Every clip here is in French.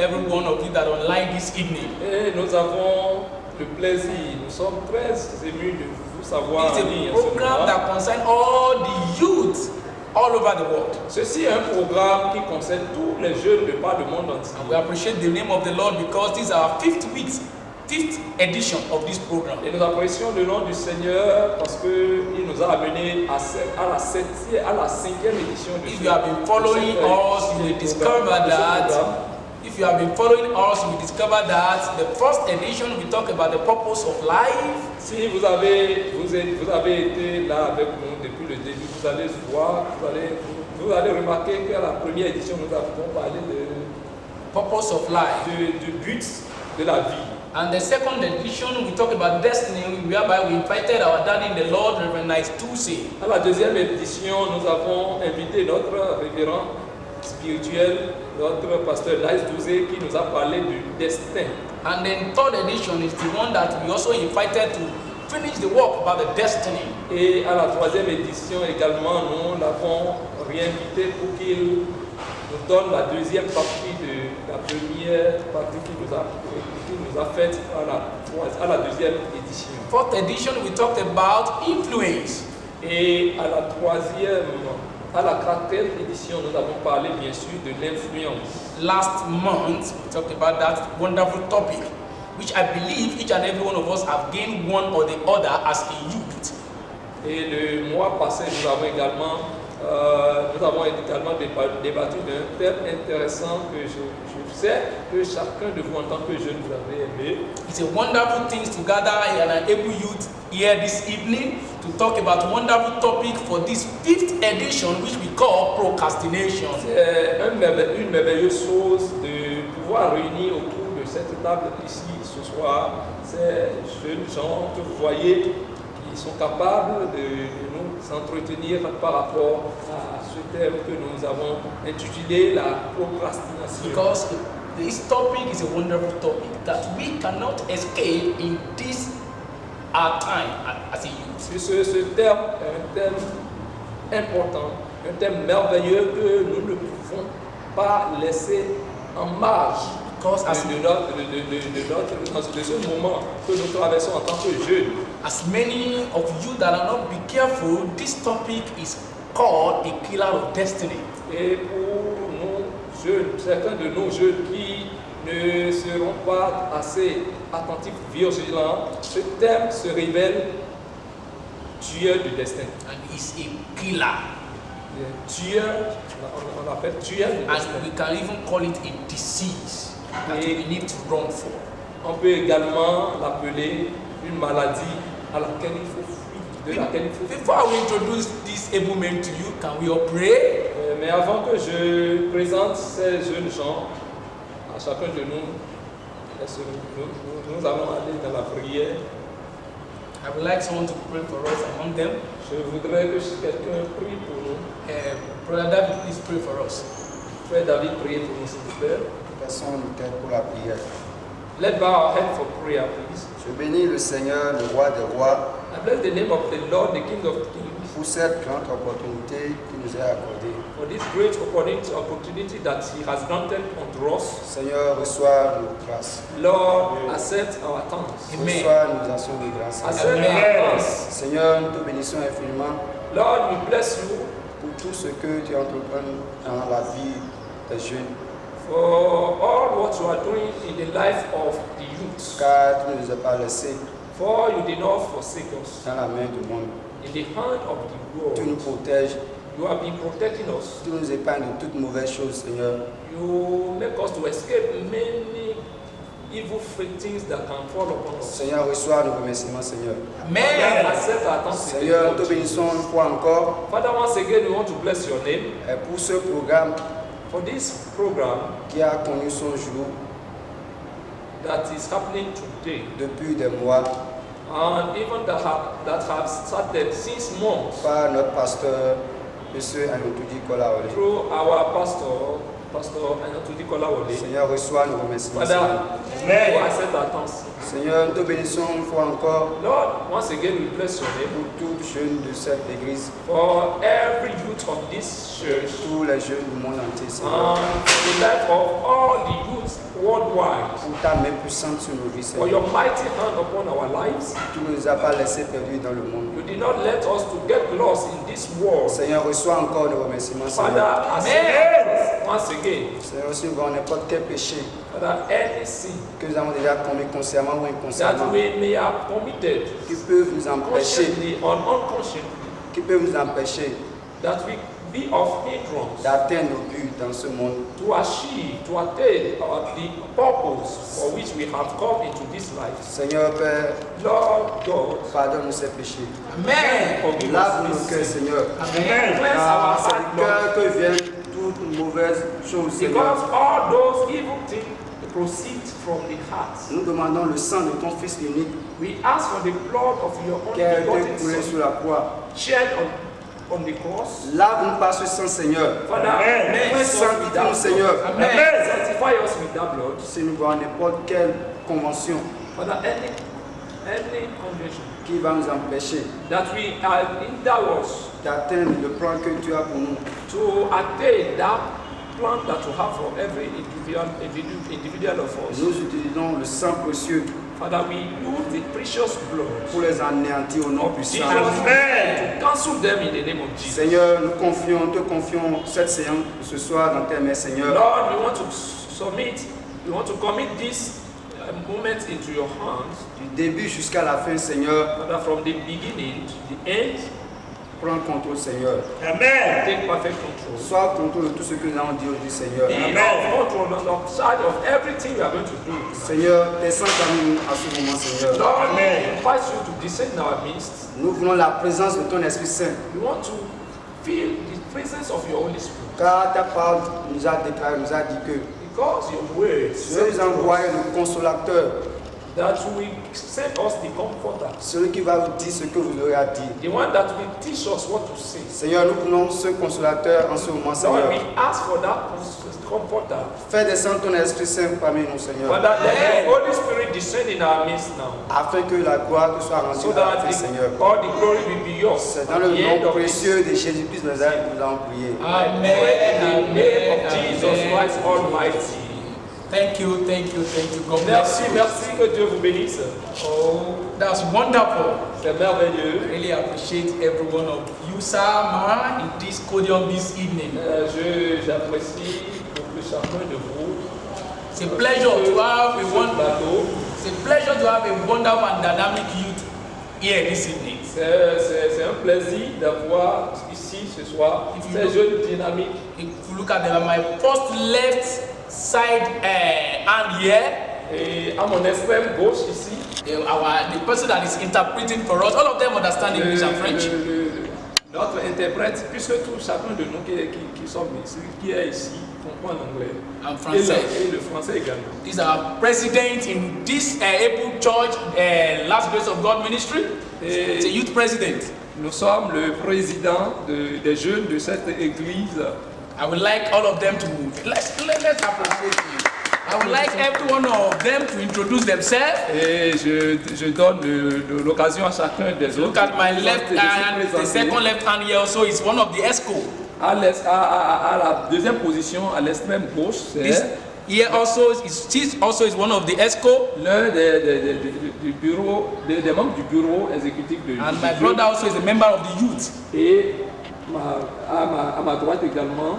every one of you that are online this evening. Et nous avons le plaisir, nous sommes très émus de vous savoir It's en ligne a en ce program moment. that concerns all the youth all over the world. Ceci est un programme qui concerne tous les jeunes de par le monde entier. And we appreciate the name of the Lord because this is our fifth edition of this program. Et nous apprécions le nom du Seigneur parce qu'il nous a amenés à la cinquième édition de If you have been following us, you will discover that. If you have been following us, you will discover that the first edition we talk about the purpose of life. Si vous avez été là avec nous depuis le début, vous allez voir, vous allez remarquer qu'à la première édition, nous avons parlé de Purpose of life. du but de la vie. And the second edition, we talk about destiny, whereby we invited our daddy in the Lord, Reverend Nice Tuesday. À la deuxième édition, nous avons invité notre révérend spirituel, notre pasteur Nice Tuesday, qui nous a parlé du destin. And then third edition is the one that we also invited to finish the work about the destiny. Et à la troisième édition également, nous l'avons réinvité pour qu'il nous donne la deuxième partie de la première partie qu'il nous a faite à la deuxième édition. Fourth edition, we talked about influence. Et à la quatrième édition, nous avons parlé bien sûr de l'influence. Last month, we talked about that wonderful topic, which I believe each and every one of us have gained one or the other as a youth. Et le mois passé, nous avons également débattu d'un thème intéressant que je sais que chacun de vous en tant que jeune vous avez aimé. It's a wonderful thing to gather and enable youth here this evening to talk about a wonderful topic for this fifth edition, which we call procrastination. C'est une merveilleuse chose de pouvoir réunir autour de cette table ici ce soir ces jeunes gens que vous voyez qui sont capables de nous entretenir par rapport à ce thème que nous avons intitulé la procrastination. Because this topic is a wonderful topic that we cannot escape in this our time as a youth. Ce terme est un thème important, un thème merveilleux que nous ne pouvons pas laisser en marge Because as de ce moment que nous traversons en tant que jeunes. As many of you that are not be careful, this topic is called a killer of destiny. Et pour nous jeunes, certains de nos jeunes qui ne seront pas assez attentifs, vigilants, ce thème se révèle tueur du destin. And it's a killer. Tueur, on appelle tueur du destin. And we can even call it a disease that we need to run for. On peut également l'appeler une maladie à laquelle il faut fuir, de laquelle il faut fuir. Before we introduce this able men to you, can we all pray? Mais avant que je présente ces jeunes gens, à chacun de nous, nous allons aller dans la prière. I would like someone to pray for us among them. Je voudrais que quelqu'un prie pour nous. Brother David, please pray for us. Frère David, priez pour nous, s'il vous plaît. Passons nos têtes pour la prière. Let's bow our head for prayer, please. Je bénis le Seigneur, le roi des rois, I bless the name of the Lord, the King of Kings, pour cette grande opportunité qu'il nous a accordée. for this great opportunity that He has granted unto us. Seigneur, reçois nos grâces. Lord, accept our thanks. Amen. Reçois nos actions de grâce. Accept Amen. our thanks. Seigneur, nous te bénissons infiniment Lord, we bless you pour tout ce que tu entreprends dans la vie des jeunes, for all what you are doing in the life of the youth. car tu ne nous as pas laissés For you did not forsake us dans la main du monde. in the hand of the Tu nous world. protèges, You have been protecting us. tu nous épargnes de toutes mauvaises choses, Seigneur. You make us to escape many evil things that can fall upon us. Seigneur, reçois nos remerciements, Seigneur. Amen. Accept our thanks. Seigneur, nous te bénissons une fois encore Father, once again, we want to bless your name pour ce programme for this program qui a connu son jour that is happening today, depuis des mois and even that have started since months par notre pasteur, M. Anoutoudi Kolaole. through our pastor, Pasteur Anatou Nicolas Wole. Seigneur, reçois nos remerciements. Father, Amen. pour cette attention. Seigneur, nous te bénissons une fois encore Lord, once again we bless your name pour tous les jeunes de cette église, for every youth of this church tous les jeunes du monde entier, Seigneur. and the life of all the youths worldwide. Pour ta main puissante sur nos vies, For your Seigneur. mighty hand upon our lives. Tu ne nous as pas laissés perdus dans le monde. You did not let us to get lost in this world. Seigneur, reçois encore nos remerciements, Father, Seigneur. accept once again, Seigneur, si nous voyons n'importe quel péché Father, any sin que nous avons déjà commis consciemment ou that inconsciemment, we may have committed qui peuvent nous empêcher, consciously or unconsciously, that we be of hindrance d'atteindre nos buts dans ce monde. to achieve, to attain the purpose for which we have come into this life. Seigneur Père, Lord God, pardonne-nous ces péchés. Amen. forgive Lave us nos cœurs, this sin. Seigneur. Amen. Cleanse Car our c'est heart, du Lord. cœur que viennent toutes mauvaises choses, Seigneur. Because all those evil things proceed from the heart. Nous demandons le sang de ton Fils unique We ask for the blood of your qui a only été begotten coulé Son, sur la croix. shed on the cross. Lave-nous par ce sang, Seigneur. Father, Amen. cleanse us with Sanctifie-nous, that blood. Seigneur. Amen. Sanctify us with that blood. Si nous voyons n'importe quelle convention Father, any condition qui va nous empêcher that we are hinder us d'atteindre le plan que tu as pour nous, to attain that plan that you have for every individual of us. nous utilisons le sang précieux Father, we use the precious blood pour les anéantir au nom of Jesus puissant. Amen. to cancel them in the name of Jesus. Seigneur, nous te confions cette séance de ce soir dans tes mains, Seigneur. Lord, we want to we want to commit this moment into your hands. Du début jusqu'à la fin, Seigneur, Father, from the beginning to the end, prends le contrôle, Seigneur. Amen. take perfect control. Sois au contrôle de tout ce que nous avons dit aujourd'hui, Seigneur. Be on control and on charge of everything we are going to do. Seigneur, descends parmi nous à ce moment, Seigneur. Lord, we Amen. invite you to descend in our midst. Nous voulons la présence de ton Esprit Saint, We want to feel the presence of your Holy Spirit. car ta parole nous a déclaré, nous a dit que Because your words tu say veux nous envoyer le consolateur, that will send us the comforter, celui qui va vous dire ce que vous aurez à dire. the one that will teach us what to say. Seigneur, nous voulons ce consolateur en ce moment, Lord, Seigneur. we ask for that comforter. Fais descendre ton Esprit Saint parmi nous, Seigneur, Father, let the Holy Spirit descend in our midst now, afin que la gloire te soit so rendue à la that fin, Seigneur. all the glory will be yours. C'est dans At le the end nom of this, précieux de Jésus-Christ de Nazareth que nous avons prié. Amen. in the name of Amen. Jesus Christ Almighty. Thank you, thank you, thank you. God bless Merci, you. merci, que Dieu vous bénisse. Oh, that's wonderful. C'est merveilleux. Really appreciate every one of you, sir, ma, in this podium this evening. J'apprécie beaucoup chacun de vous. It's a pleasure to have a Ce one. plateau. It's a pleasure to have a wonderful and dynamic youth here this evening. C'est un plaisir d'avoir ici ce soir ces jeunes dynamiques. If you look at them, my first left side hand here, Et à mon extrême gauche ici, the person that is interpreting for us, all of them understand English and French. notre interprète, puisque chacun de nous qui sommes ici, qui est ici, comprend l'anglais. En français. Et le français également. He's our president in this April Church, Last Grace of God Ministry. It's a youth president. Nous sommes le président des jeunes de cette église. I would like all of them to let's appreciate you. I would like every one of them to introduce themselves. Et je donne l'occasion à chacun des autres. Look at my de left se hand, the présenter. second left hand here also is one of the ESCO. À la deuxième position, à l'extrême gauche, This c'est here also is one of the ESCO. l'un du bureau, des membres du bureau exécutif de And my du brother also is a member of the youth. Et à ma droite également,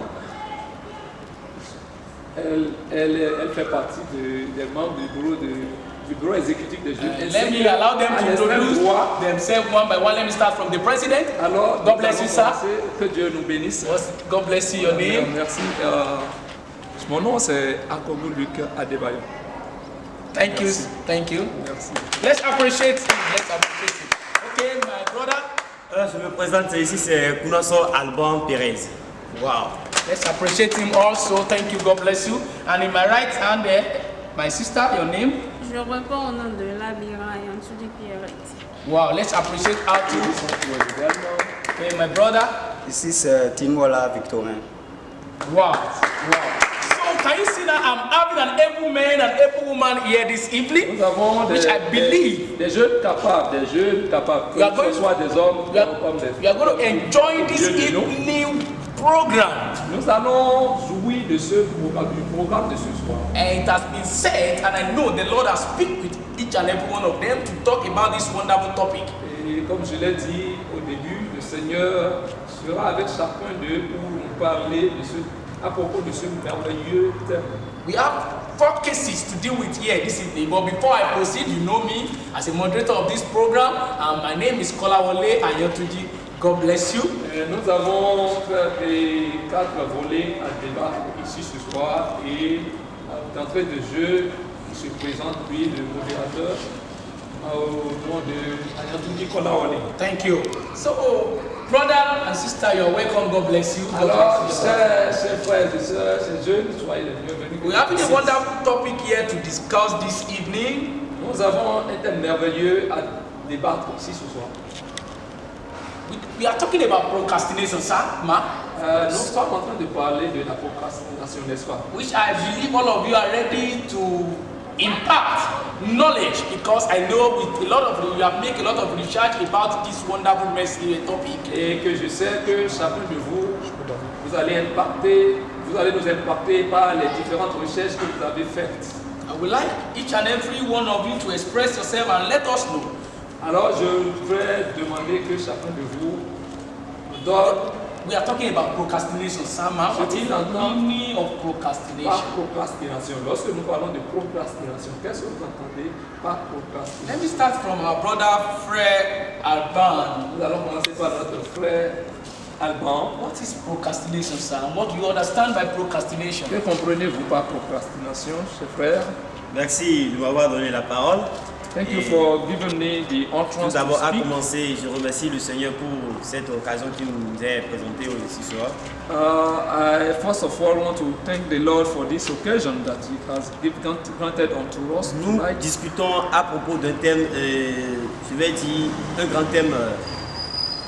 elle fait partie des membres du bureau exécutif des jeunes. Let me allow them À to l'extrême introduce droit. themselves one by one. Let me start from the president. Alors, God bless you, sir. Que Dieu nous bénisse. God bless you, your name. Merci. Mon nom c'est Akomu Luc Adebayo. Thank you. Thank you. Merci. Let's appreciate him. Let's appreciate him. Okay, my brother. Je me présente ici, c'est Kunaso Alban Perez. Wow. Let's appreciate him also. Thank you. God bless you. And in my right hand there, my sister, your name? Je réponds au nom de Labira et en dessous du Pierrette. Wow. Let's appreciate our two. Okay, my brother. Ici, c'est Timola Victorin. Wow. Wow. can you see that I'm having an able man and able woman here this evening? Nous avons Which I believe des jeunes capables, que We are going- ce soit des hommes we are, comme des we are going to enjoy this Dieu de nous. evening program. Nous allons jouir de du programme de ce soir. And it has been said, and I know the Lord has speak with each and every one of them to talk about this wonderful topic. Et comme je l'ai dit au début, le Seigneur sera avec chacun d'eux pour nous parler à propos de ce merveilleux thème. We have 4 cases to deal with here this evening, but before I proceed, you know me as a moderator of this program, and my name is Kolawole Ayotuji. God bless you. Et nous avons fait 4 volets à débattre ici ce soir et d'entrée de jeu, il se présente lui, le modérateur, au nom de Ayotuji Kolawole. Thank you. So, brother and sister, you're welcome. God bless you. God Alors, bless you. chers frères et sœurs, chers jeunes, soyez les bienvenus. We're having a wonderful topic here to discuss this evening. Nous avons un thème merveilleux à débattre ici ce soir. We are talking about procrastination, sir, ma, Nous sommes en train de parler de la procrastination, n'est-ce pas? which I believe all of you are ready to impart knowledge, because I know with a lot of you have made a lot of research about this wonderful message topic. Et que je sais que chacun de vous, vous allez nous impacter par les différentes recherches que vous avez faites. I would like each and every one of you to express yourself and let us know. Alors je vais demander que chacun de vous nous donne We are talking about procrastination, sir, ma. What is the meaning of par procrastination? procrastination. Lorsque nous parlons de procrastination, qu'est-ce que vous entendez par procrastination? Let me start from our brother Fred Alban. Nous allons commencer par notre frère Alban. What is procrastination, sir? And what do you understand by procrastination? Que comprenez-vous par procrastination, chers frères? Merci de m'avoir donné la parole. Thank you for giving me the Tout entrance to d'abord, à speak. commencer, je remercie le Seigneur pour cette occasion qu'il nous est présentée ici ce soir. I first of all want to thank the Lord for this occasion that He has granted unto us Nous tonight. discutons à propos d'un thème, je vais dire, un grand thème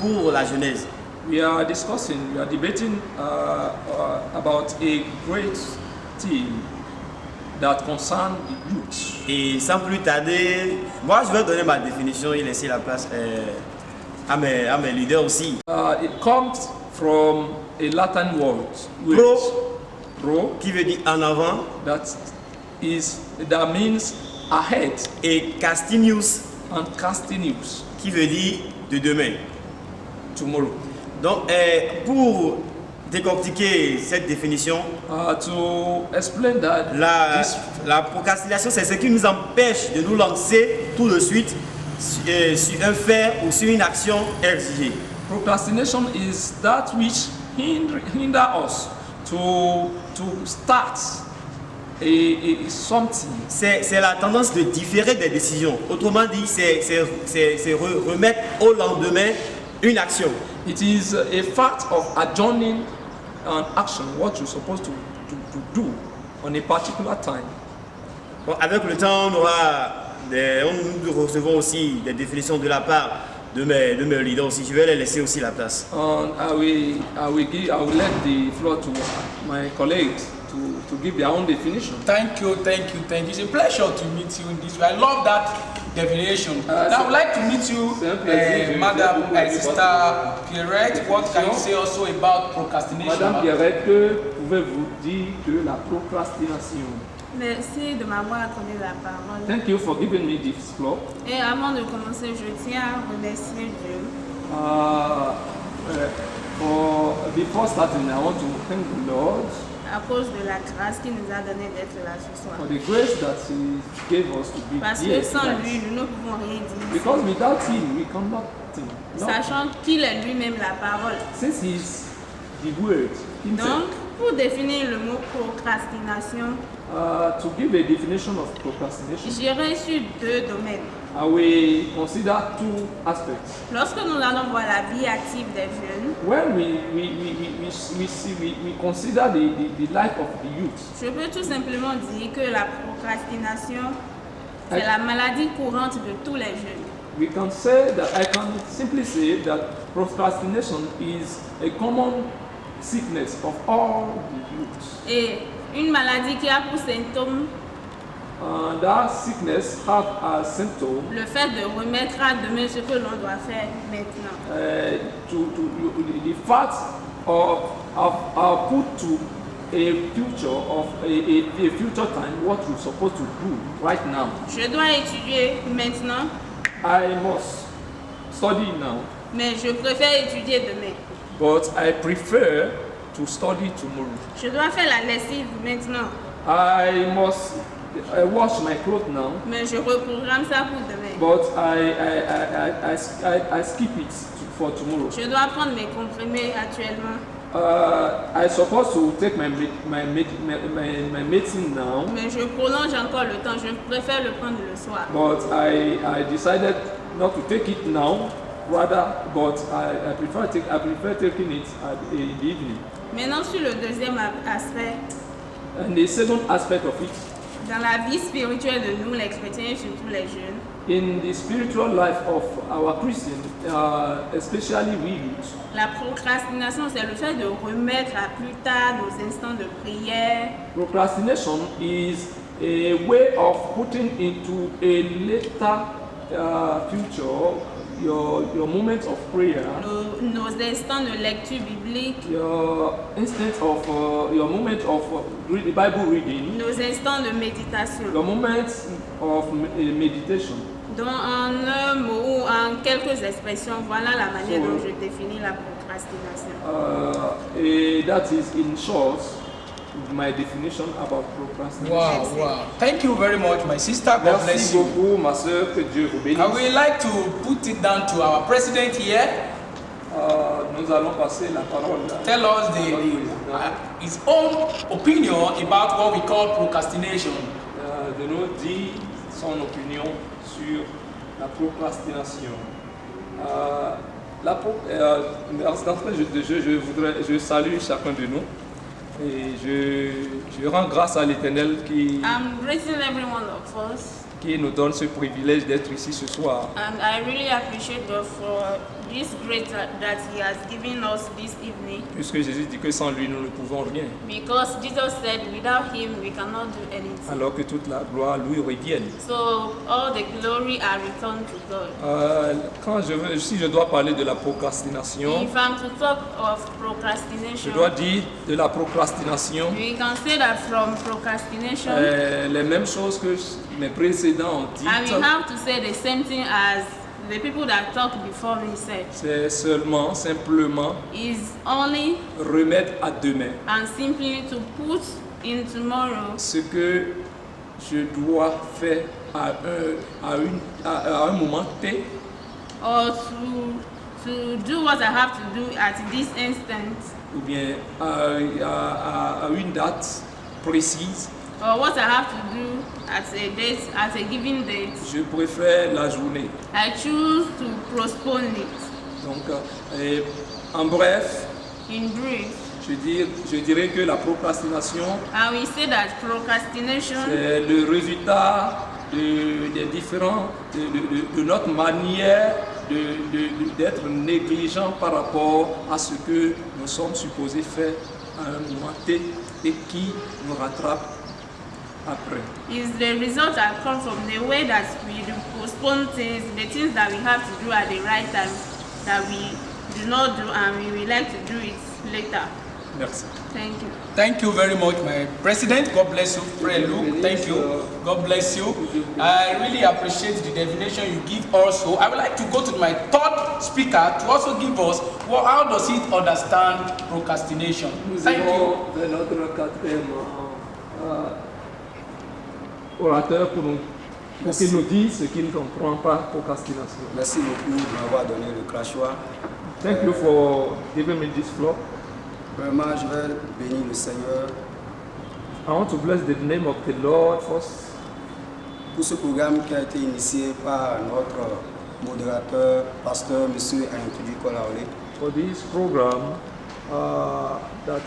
pour la jeunesse. We are debating about a great theme that concerns the youth. Et sans plus tarder, moi je vais donner ma définition et laisser la place à mes leaders aussi. It comes from a Latin word, which pro, Qui veut dire en avant, that means ahead, et castinius, and castinus, qui veut dire de demain. tomorrow. Donc, pour décortiquer cette définition, To explain that, la procrastination, c'est ce qui nous empêche de nous lancer tout de suite sur un fait ou sur une action exigée. procrastination is that which hinder us to start a something. C'est la tendance de différer des décisions. Autrement dit, c'est remettre au lendemain une action. It is a fact of adjourning an action, what you're supposed to do on a particular time. Bon, avec le temps, nous recevons aussi des définitions de la part de mes leaders aussi. Je vais les laisser aussi la place. And I will let the floor to my colleagues to give their own definition. Thank you. It's a pleasure to meet you in this way. I love that definition. Now I would like to meet you, Madam Sister Pierrette. What can you say also about procrastination? Madame Pierrette, que pouvez-vous dire de la procrastination? Merci de m'avoir accordé la parole. Thank you for giving me this floor. Et avant de commencer, je tiens à remercier Dieu Before starting, I want to thank the Lord à cause de la grâce qu'il nous a donné d'être là ce soir. for the grace that He gave us to be Parce here que sans tonight. lui, nous ne pouvons rien dire. Because without Him, we cannot think. No. Sachant qu'il est lui-même la parole. Since He's the Word Himself. Donc, pour définir le mot procrastination, To give a definition of procrastination, j'irai sur 2 domaines. I will consider 2 aspects. Lorsque nous allons voir la vie active des jeunes, When we consider the life of the youth, je peux tout simplement dire que la procrastination, c'est la maladie courante de tous les jeunes. I can simply say that procrastination is a common sickness of all the youth. Et Une maladie qui a pour symptôme that sickness have a symptom le fait de remettre à demain ce que l'on doit faire maintenant. The fact of put to a future of a future time what we're supposed to do right now. Je dois étudier maintenant, I must study now, mais je préfère étudier demain. but I prefer to study tomorrow. Je dois faire la lessive maintenant, I must wash my clothes now, mais je reprogramme ça pour demain. but I skip it for tomorrow. Je dois prendre mes comprimés actuellement, I supposed to take my medicine now, mais je prolonge encore le temps. Je préfère le prendre le soir. but I decided not to take it now, rather, but I prefer taking it in the evening. Maintenant, sur le deuxième aspect, And the second aspect of it, dans la vie spirituelle de nous, les chrétiens et surtout les jeunes, in the spiritual life of our Christians, especially we youth, la procrastination, c'est le fait de remettre à plus tard nos instants de prière, procrastination is a way of putting into a later future your moments of prayer, nos instants de lecture biblique, your instant of your moment of Bible reading, nos instants de méditation. your moments of meditation. Donc, en un mot ou en quelques expressions, voilà la manière dont je définis la procrastination. That is in short my definition about procrastination. Wow, wow. Thank you very much, my sister. God bless Merci you. beaucoup, ma sœur, que Dieu vous bénisse. I would like to put it down to our president here. Nous allons passer la parole Tell us his own opinion about what we call procrastination. de nous dire son opinion sur la procrastination. D'entrée de jeu, je salue chacun de nous et je rends grâce à l'Éternel I'm greeting every one of us, qui nous donne ce privilège d'être ici ce soir. and I really appreciate God for this grace that He has given us this evening. Puisque Jésus dit que sans lui nous ne pouvons rien, Because Jesus said, without Him we cannot do anything. alors que toute la gloire lui revienne. So all the glory are returned to God. Si je dois parler de la procrastination, If I'm to talk of je procrastination, dois dire de la procrastination we can say that from procrastination, les mêmes choses que mes précédents ont dit. and we have to say the same thing as the people that talked before me said, C'est simplement is only remettre à demain and simply to put in tomorrow ce que je dois faire à un moment T, or to do what I have to do at this instant, ou bien à une date précise. or what I have to do at a date, at a given date. Je préfère la journée. I choose to postpone it. Donc, en bref, In brief, je dirais que la procrastination, and we say that procrastination c'est le résultat des différents, de notre manière d'être négligent par rapport à ce que nous sommes supposés faire à un moment T et qui nous rattrape après. is the result that comes from the way that we do postpone things, the things that we have to do at the right time that we do not do, and we would like to do it later. Merci. Thank you. Thank you very much, my president. God bless you. Pray, Luke. Thank you. God bless you. I really appreciate the definition you give also. I would like to go to my third speaker to also give us how does he understand procrastination. Thank you. Vers notre quatrième orateur pour qu'il nous dise ce qu'il ne comprend pas procrastination. Merci beaucoup de m'avoir donné le clashoir. Thank you for giving me this floor. Vraiment, je vais bénir le Seigneur I want to bless the name of the Lord first pour ce programme qui a été initié par notre modérateur, pasteur, M. Anthony Kolaole. for this program that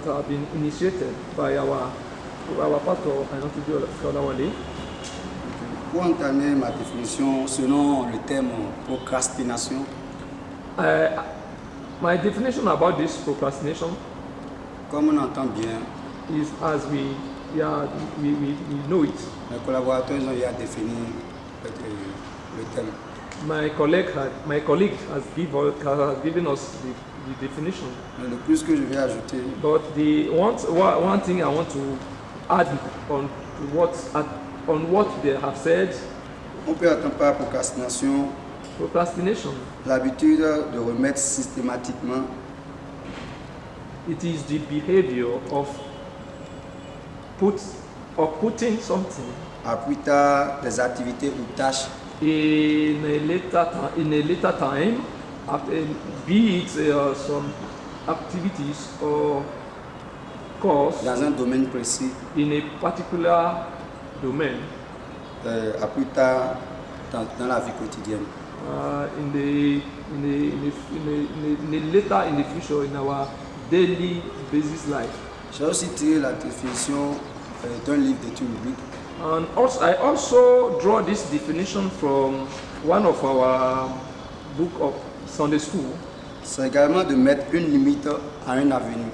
have been initiated by our pastor Anthony Kolawale. Pour entamer ma définition selon le thème procrastination, My definition about this procrastination, comme on entend bien, is as we know it. Mes collaborateurs ont déjà défini le thème. My colleague has given us the definition. Mais le plus que je vais ajouter, But the one thing I want to add on what they have said, on peut attendre par procrastination procrastination. l'habitude de remettre systématiquement It is the behavior of putting something à plus tard des activités ou tâches in a later time, be it some activities or course dans un domaine précis, in a particular domain, à plus tard dans la vie quotidienne. Later in the future in our daily basis life. J'ai aussi tiré la définition d'un livre d'études bibliques. And also, I also draw this definition from one of our book of Sunday school. C'est également de mettre une limite à un avenir.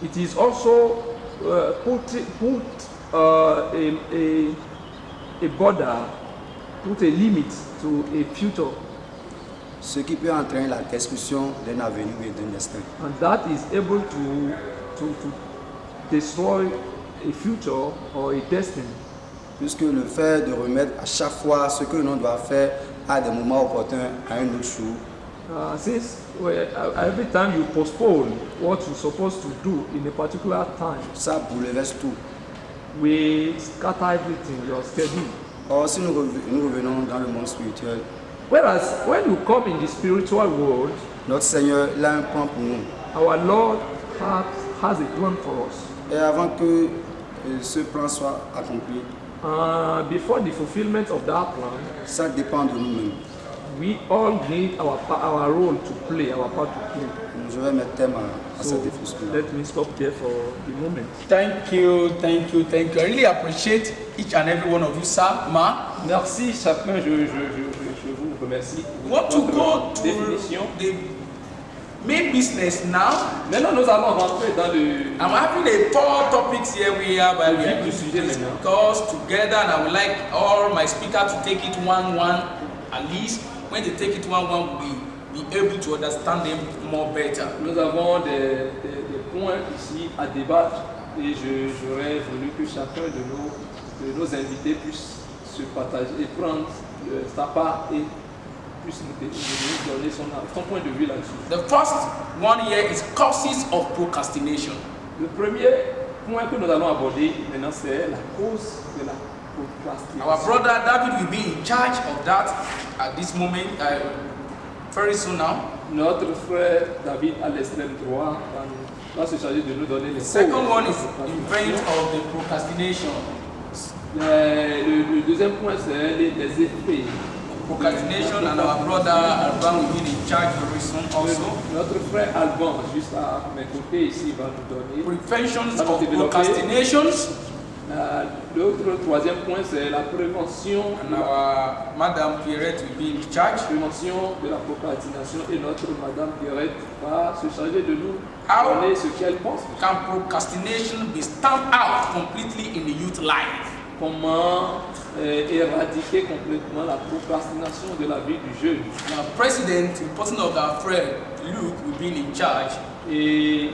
It is also put a border, put a limit to a future, Ce qui peut entraîner la destruction d'un avenir et d'un destin. and that is able to destroy a future or a destiny. Puisque le fait de remettre à chaque fois ce que l'on doit faire à des moments opportuns à un autre jour, Since every time you postpone what you're supposed to do in a particular time, ça bouleverse tout. we scatter everything, your schedule. Or, si nous revenons dans le monde spirituel, Whereas when you come in the spiritual world, notre Seigneur il a un plan pour nous. our Lord has a plan for us. Et avant que ce plan soit accompli, Before the fulfillment of that plan, ça dépend de nous-mêmes. we all need our role to play, our part to play. Je vais mettre thème à So cette définition. let me stop there for the moment. Thank you. I really appreciate each and every one of you, sir, ma. Merci chacun, je vous remercie. We want to Votre go to définition. the main business now. Maintenant, nous allons rentrer dans le. I'm having a 4 topics here we are Le going vif du to sujet maintenant. discuss together, and I would like all my speakers to take it one at least. When they take it one, we'll be able to understand them more better. Nous avons des points ici à débattre et j'aurais voulu que chacun de nos invités puisse se partager et prendre sa part et puisse nous donner son point de vue là-dessus. The first one here is causes of procrastination. Le premier point que nous allons aborder maintenant, c'est la cause de la procrastination. Our brother David will be in charge of that at this moment, very soon now. Notre frère David à l'extrême droit va se charger de nous donner les The second causes one de la is event procrastination. of the procrastination. Le deuxième point, c'est les effets. Procrastination, and our brother Alban will be in charge very soon also. Notre frère Alban, juste à mes côtés ici, va nous donner. Prevention Ça va of développer. procrastinations, L'autre troisième point, c'est la prévention, and our Madame Pierrette will be in charge. prévention de la procrastination. Et notre Madame Pierrette va se charger de nous How donner ce qu'elle pense. can procrastination be stamped out completely in the youth life? Comment éradiquer complètement la procrastination de la vie du jeune. Now, President, in person of our friend Luke, will be in charge. Et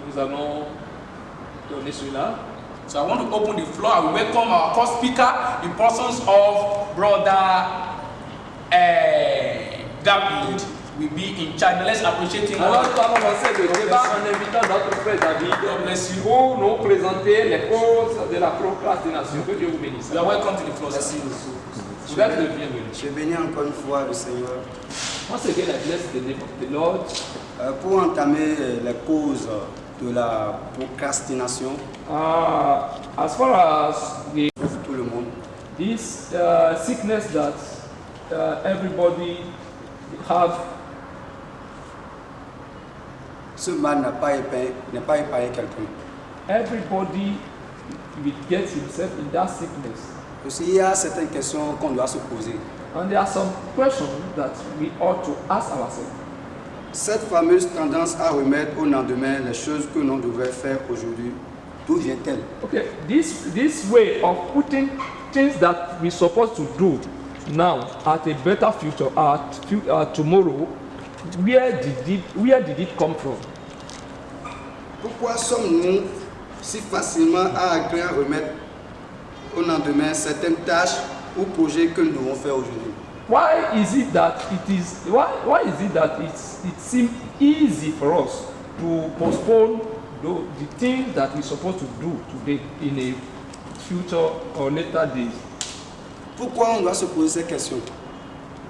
nous allons donner cela. So I want to open the floor. I will welcome our first speaker, in persons of Brother David will be in charge. Let's appreciate him. Alors nous allons lancer le débat en invitant notre frère David pour nous présenter les causes de la procrastination. Que Dieu vous bénisse. You are welcome to the floor. Merci. Vous êtes le bienvenu. Je bénis encore une fois le Seigneur Once again, I bless the name of the Lord. pour entamer les causes de la procrastination As far as pour tout le monde. this sickness that everybody have, Ce mal n'a pas épargné quelqu'un. everybody will get himself in that sickness. Aussi, il y a certaines questions qu'on doit se poser. And there are some questions that we ought to ask ourselves. Cette fameuse tendance à remettre au lendemain les choses que l'on devrait faire aujourd'hui, D'où vient-elle? Okay, this way of putting things that we're supposed to do now at a better future, tomorrow, where did it come from? Pourquoi sommes-nous si facilement enclins à remettre au lendemain certaines tâches ou projets que nous devons faire aujourd'hui? Why is it that it seems easy for us to postpone the things that we're supposed to do today in a future or later days? Pourquoi on doit se poser ces questions?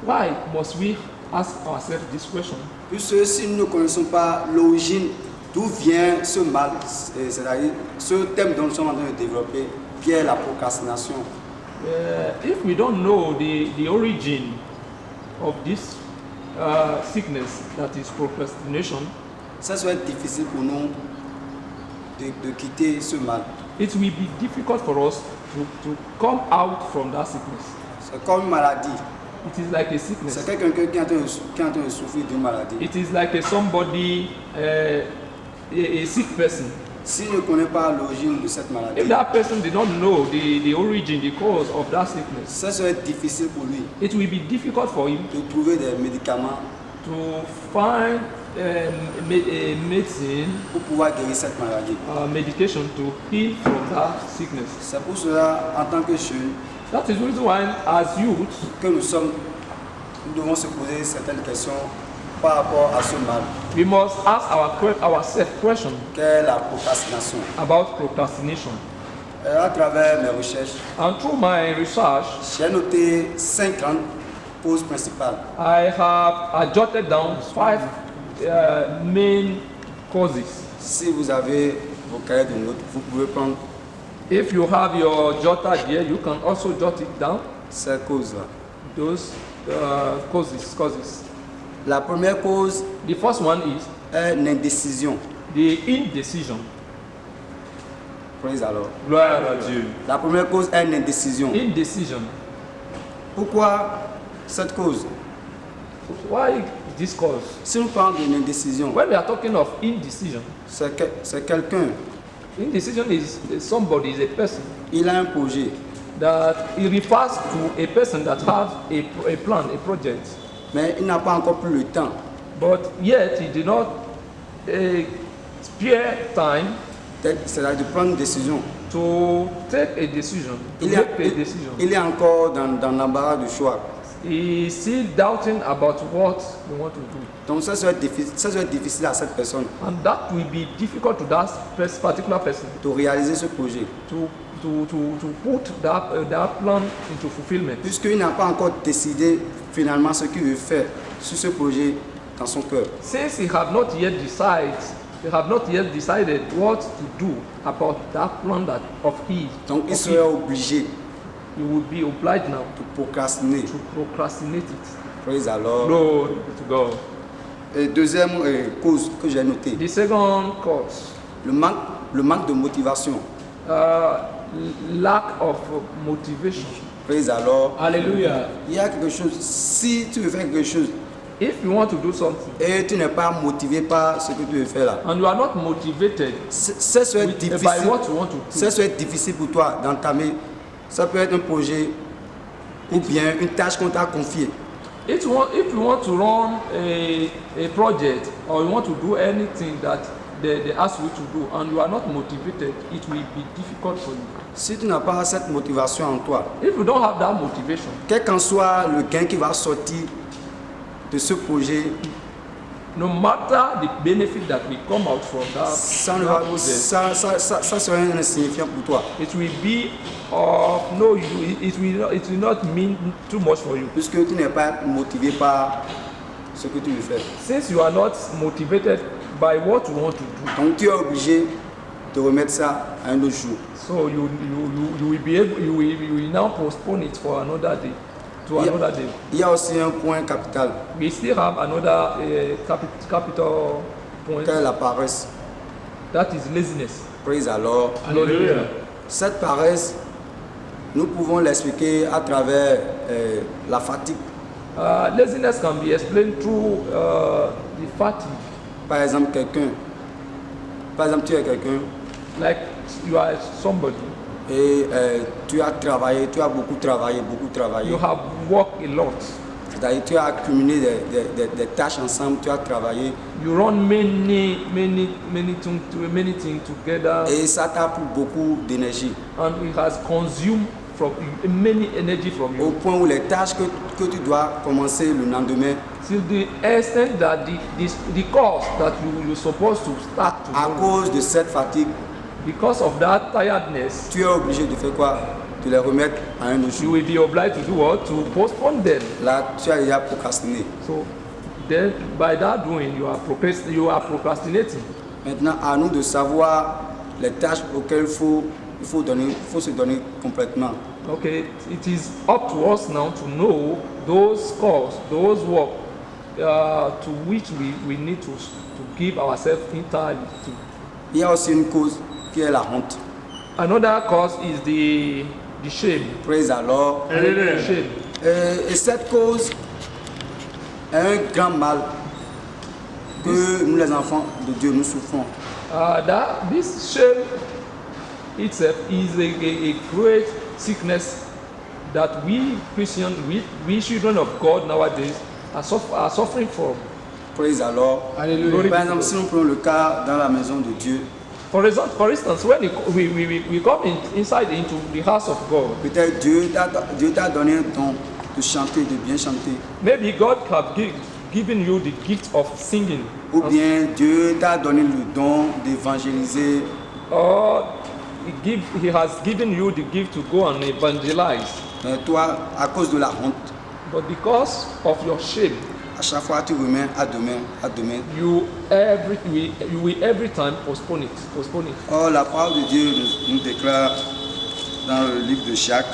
Why must we ask ourselves this question? Puisque si nous ne connaissons pas l'origine, d'où vient ce mal, c'est-à-dire ce thème dont nous sommes en train de développer, qui est la procrastination. If we don't know the origin of this sickness that is procrastination, Ça serait difficile pour nous de quitter ce mal. it will be difficult for us to come out from that sickness. C'est comme une maladie. It is like a sickness. C'est quelqu'un qui est en train de souffrir d'une maladie. It is like somebody, a sick person. S'il ne connaît pas l'origine de cette maladie, If that person did not know the origin, the cause of that sickness, ça serait difficile pour lui it will be difficult for him de trouver des médicaments to find a medicine, pour pouvoir guérir cette maladie. medication to heal from that sickness. C'est pour cela, en tant que jeunes, That is the reason why, as youth, que nous devons se poser certaines questions par rapport à ce mal, we must ask ourselves question qu'est la procrastination. about procrastination. À travers mes recherches, And through my research, j'ai noté 5 grandes causes principales. I jotted down 5 main causes. Si vous avez vos cahiers de notes, vous pouvez prendre If you have your jotter there, you can also jot it down. ces causes-là. Those causes. La première cause The first one is est l'indécision. the indecision. Praise alors. Gloire à Dieu. La première cause est l'indécision. Indecision. Pourquoi cette cause? Why this cause? Si nous parlons de l'indécision, When we are talking of indecision, c'est quelqu'un, indecision is somebody, is a person il a un projet, that it refers to a person that has a plan, a project, mais il n'a pas encore pris le temps but yet he did not spare time c'est-à-dire de prendre une décision. to take a decision, to Il make a decision. est encore dans l'embarras du choix. He is still doubting about what he want to do. Donc ça serait difficile à cette personne And that will be difficult to that particular person de réaliser ce projet, to put that plan into fulfillment. puisqu'il n'a pas encore décidé finalement ce qu'il veut faire sur ce projet dans son cœur. Since he have not yet decided what to do about that plan that of his, Donc il of serait his, obligé he will be obliged now de procrastiner. to procrastinate it. Praise alors. Glory to God. Et deuxième cause que j'ai notée, The second cause, le manque de motivation. lack of motivation. Praise alors. Hallelujah. Il y a quelque chose, si tu veux faire quelque chose If you want to do something et tu n'es pas motivé par ce que tu veux faire là, and you are not motivated ça serait by difficile. what you want to do, Ça serait difficile pour toi d'entamer. Ça peut être un projet ou bien une tâche qu'on t'a confiée. if you want to run a project or you want to do anything that they ask you to do and you are not motivated, it will be difficult for you. Si tu n'as pas cette motivation en toi, If you don't have that motivation, quel qu'en soit le gain qui va sortir de ce projet, no matter the benefit that will come out from that, ça, ne that va, project, ça serait insignifiant pour toi. it will be of no use. It will not mean too much for you. Puisque tu n'es pas motivé par ce que tu veux faire. Since you are not motivated by what you want to do, Donc tu es obligé de remettre ça à un autre jour. so you will be able, you will now postpone it for another day, to Yeah. another day. Il y a aussi un point capital, We still have another capital point, qu'est la paresse. that is laziness. Praise alors. Hallelujah. Cette paresse, nous pouvons l'expliquer à travers la fatigue. Laziness can be explained through the fatigue. Par exemple, tu es quelqu'un, Like you are somebody. et tu as travaillé, tu as beaucoup travaillé. You have worked a lot. C'est-à-dire tu as accumulé des tâches ensemble, tu as travaillé You run many things together, et ça t'a pris beaucoup d'énergie. and it has consumed from many energy from Au you. point où les tâches que tu dois commencer le lendemain, Till the extent that the course that you're supposed to start à tomorrow, cause de cette fatigue, because of that tiredness, tu es obligé de faire quoi? De les remettre à un autre you jour. will be obliged to do what? To postpone them. Là, tu as déjà procrastiné. So then by that doing, you are procrastinating. Maintenant, à nous de savoir les tâches auxquelles il faut se donner complètement. Okay, it is up to us now to know those course, those work to which we need to give ourselves entirely to. Il y a aussi une cause qui est la honte. Another cause is the shame. Praise alors. The shame. Et cette cause est un grand mal que nous les enfants de Dieu nous souffrons. This shame itself is a great sickness that we Christians, we children of God nowadays are suffering from. Praise alors. Alléluia. Par exemple, si nous prenons le cas dans la maison de Dieu, For instance, when we come inside into the house of God, peut-être Dieu t'a donné un don de chanter, de bien chanter. maybe God have given you the gift of singing, Ou bien Dieu t'a donné le don d'évangéliser. or He has given you the gift to go and evangelize. Mais toi, à cause de la honte, But because of your shame, à chaque fois tu remets à demain. you will every time postpone it. Or, la parole de Dieu nous déclare dans le livre de Jacques,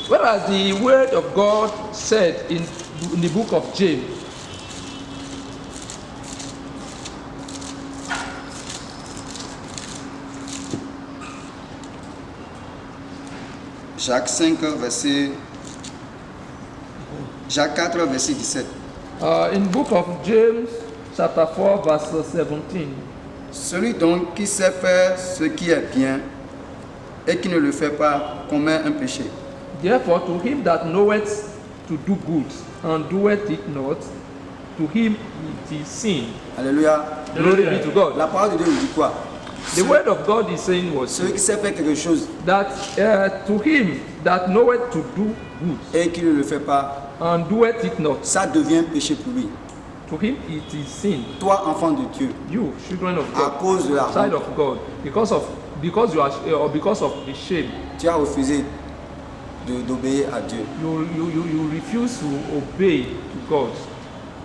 Whereas the word of God said in the book of James, Jacques 4, verset 17. in book of James, chapter 4, verse 17. Celui donc qui sait faire ce qui est bien et qui ne le fait pas commet un péché. Therefore, to him that knoweth to do good and doeth it not, to him it is sin. Alléluia. Glory be to God. La parole de Dieu nous dit quoi? The word of God is saying was Celui qui sait faire quelque chose that to him that knoweth to do good et qui ne le fait pas, and doeth it not, ça devient péché pour lui. to him it is sin. Toi, enfant de Dieu, You, children of à God, cause de la child honte, of God, because you are or because of the shame, tu as refusé d'obéir à Dieu. you refuse to obey to God.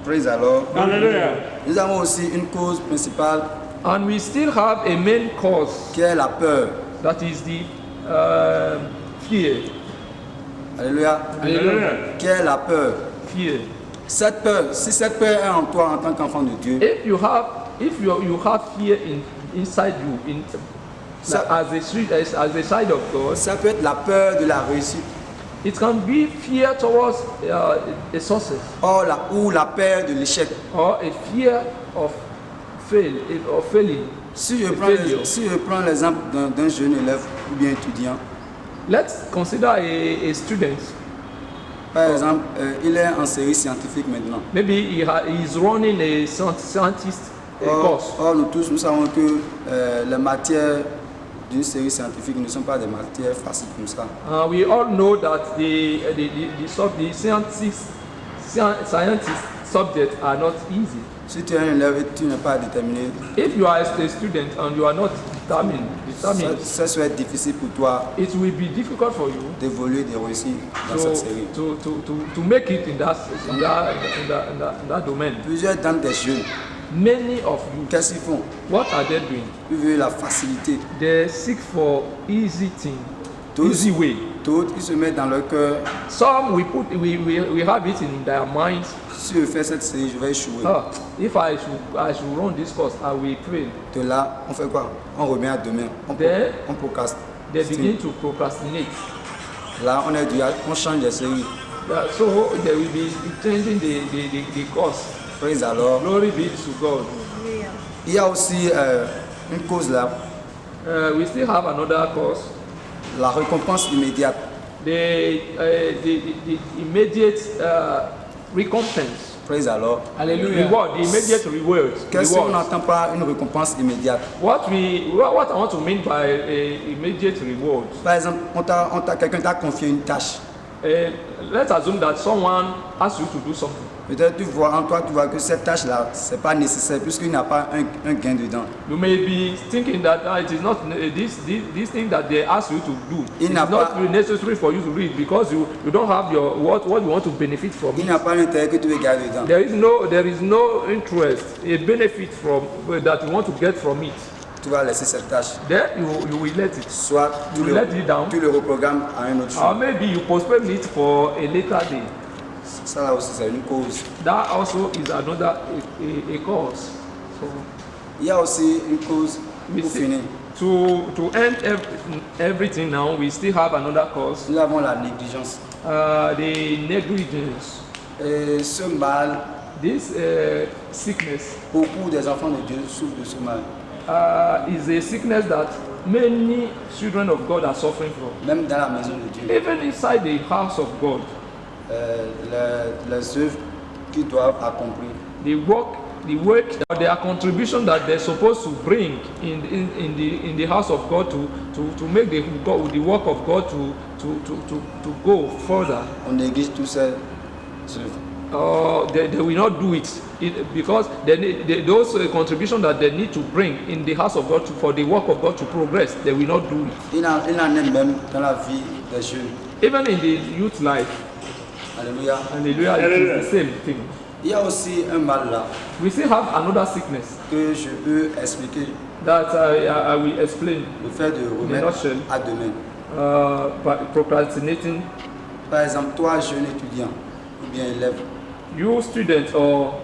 Praise alors. Alléluia. Nous avons aussi une cause principale And we still have a main cause, qui est la peur. that is the fear. Alléluia. Alléluia. Qui est la peur. Fear. Cette peur, si cette peur est en toi en tant qu'enfant de Dieu, If you have fear inside you, Ça- as a child of God, ça peut être la peur de la réussite it can be fear towards a success, ou la peur de l'échec. or a fear of failing. Si je failure. prends l'exemple d'un jeune élève ou bien étudiant, Let's consider a student. par exemple, il est en série scientifique maintenant. Maybe he is running a scientist course. Or, nous tous, nous savons que les matières d'une série scientifique ne sont pas des matières faciles comme ça. We all know that the scientist subjects are not easy. Si tu es un élève et tu n'es pas déterminé, If you are a student and you are not determined, ça serait difficile pour toi it will be difficult for you d'évoluer, de réussir dans cette série. to make it in that domain. Plusieurs d'entre des jeunes, Many of you, qu'est-ce qu'ils font? what are they doing? Ils veulent la facilité. They seek for easy thing, Tous, easy way. D'autres, ils se mettent dans leur cœur, Some we have it in their minds. si je fais cette série, je vais échouer. If I should run this course, I will fail. De là, on fait quoi? On remet à demain. Then, On procrastine. They begin to procrastinate. Là, on change de série. So they will be changing the course. Praise alors. Glory be to God. Il y a aussi une cause là We still have another course. La récompense immédiate. The immediate recompense. Praise the Lord. Hallelujah. Reward, the immediate reward. Qu'est-ce qu'on Reward. n'entend pas une récompense immédiate? What I want to mean by immediate reward. Par exemple, quelqu'un t'a confié une tâche. Let's assume that someone asks you to do something. Peut-être tu vois en toi, tu vois que cette tâche-là, c'est pas nécessaire puisqu'il n'y a pas un gain dedans. You may be thinking that it is not this thing that they ask you to do. It's n'a not pas- necessary for you to do it because you don't have your what you want to benefit from. Il n'y a pas l'intérêt que tu veux garder dedans. There is no interest, a benefit from that you want to get from it. Tu vas laisser cette tâche. Then you will let it. Soit You let it down. tu le reprogrammes à un autre Or jour. maybe you postpone it for a later day. Ça là aussi, c'est une cause. That also is another a cause. So Il y a aussi une cause we pour see, finir. to end everything now, we still have another cause. Nous avons la négligence. The negligence. Et ce mal, This sickness beaucoup des enfants de Dieu souffrent de ce mal. is a sickness that many children of God are suffering from. Même dans la maison de Dieu. Even inside the house of God, Les œuvres qu'ils doivent accomplir. the work, their contribution that they're supposed to bring in the house of God to make the work of God to go further. On néglige tous ces œuvres. They will not do it because those contributions that they need to bring in the house of God for the work of God to progress, they will not do it. Il en est même dans la vie des jeunes. Even in the youth life, Alléluia. hallelujah, it is the same thing. Il y a aussi un mal là We still have another sickness que je peux expliquer. that I will explain. Le fait de remettre nutshell. à demain. By procrastinating. Par exemple, toi, jeune étudiant ou bien élève, You student or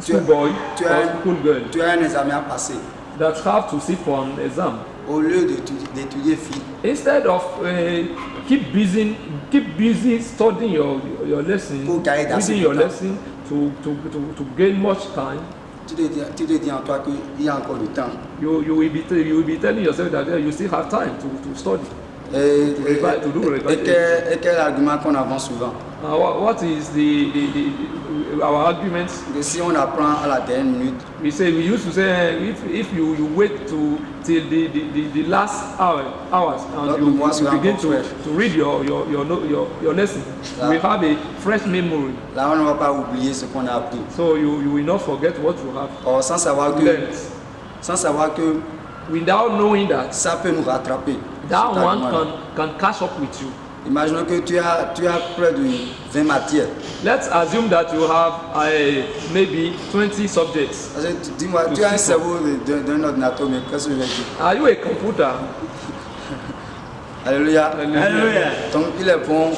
Tu as- schoolboy tu or as- schoolgirl tu as un examen à passer. that have to sit for an exam. Au lieu d'étudier fille, Instead of keep busy studying your lesson, Pour gagner d'assez reading de your temps. lesson to gain much time, tu te dis en toi qu'il y a encore du temps. you will be telling yourself that you still have time to study. Et Revive. quel argument qu'on avance souvent? What is our argument? Que si on apprend à la dernière minute, We used to say if you wait till the last hours Lord, and moi, c'est you begin encore fresh. to read your lesson, you will have a fresh memory. là on ne va pas oublier ce qu'on a appris. So you will not forget what you have Or, sans savoir que without knowing that ça peut nous rattraper. that cet one argument-là. can catch up with you. Imaginons que tu as près de 20 matières. Let's assume that you have maybe 20 subjects. Parce que dis-moi, tu as un cerveau d'un ordinateur, mais qu'est-ce que je vais dire? Are you a computer? Alléluia. Hallelujah. Donc il est bon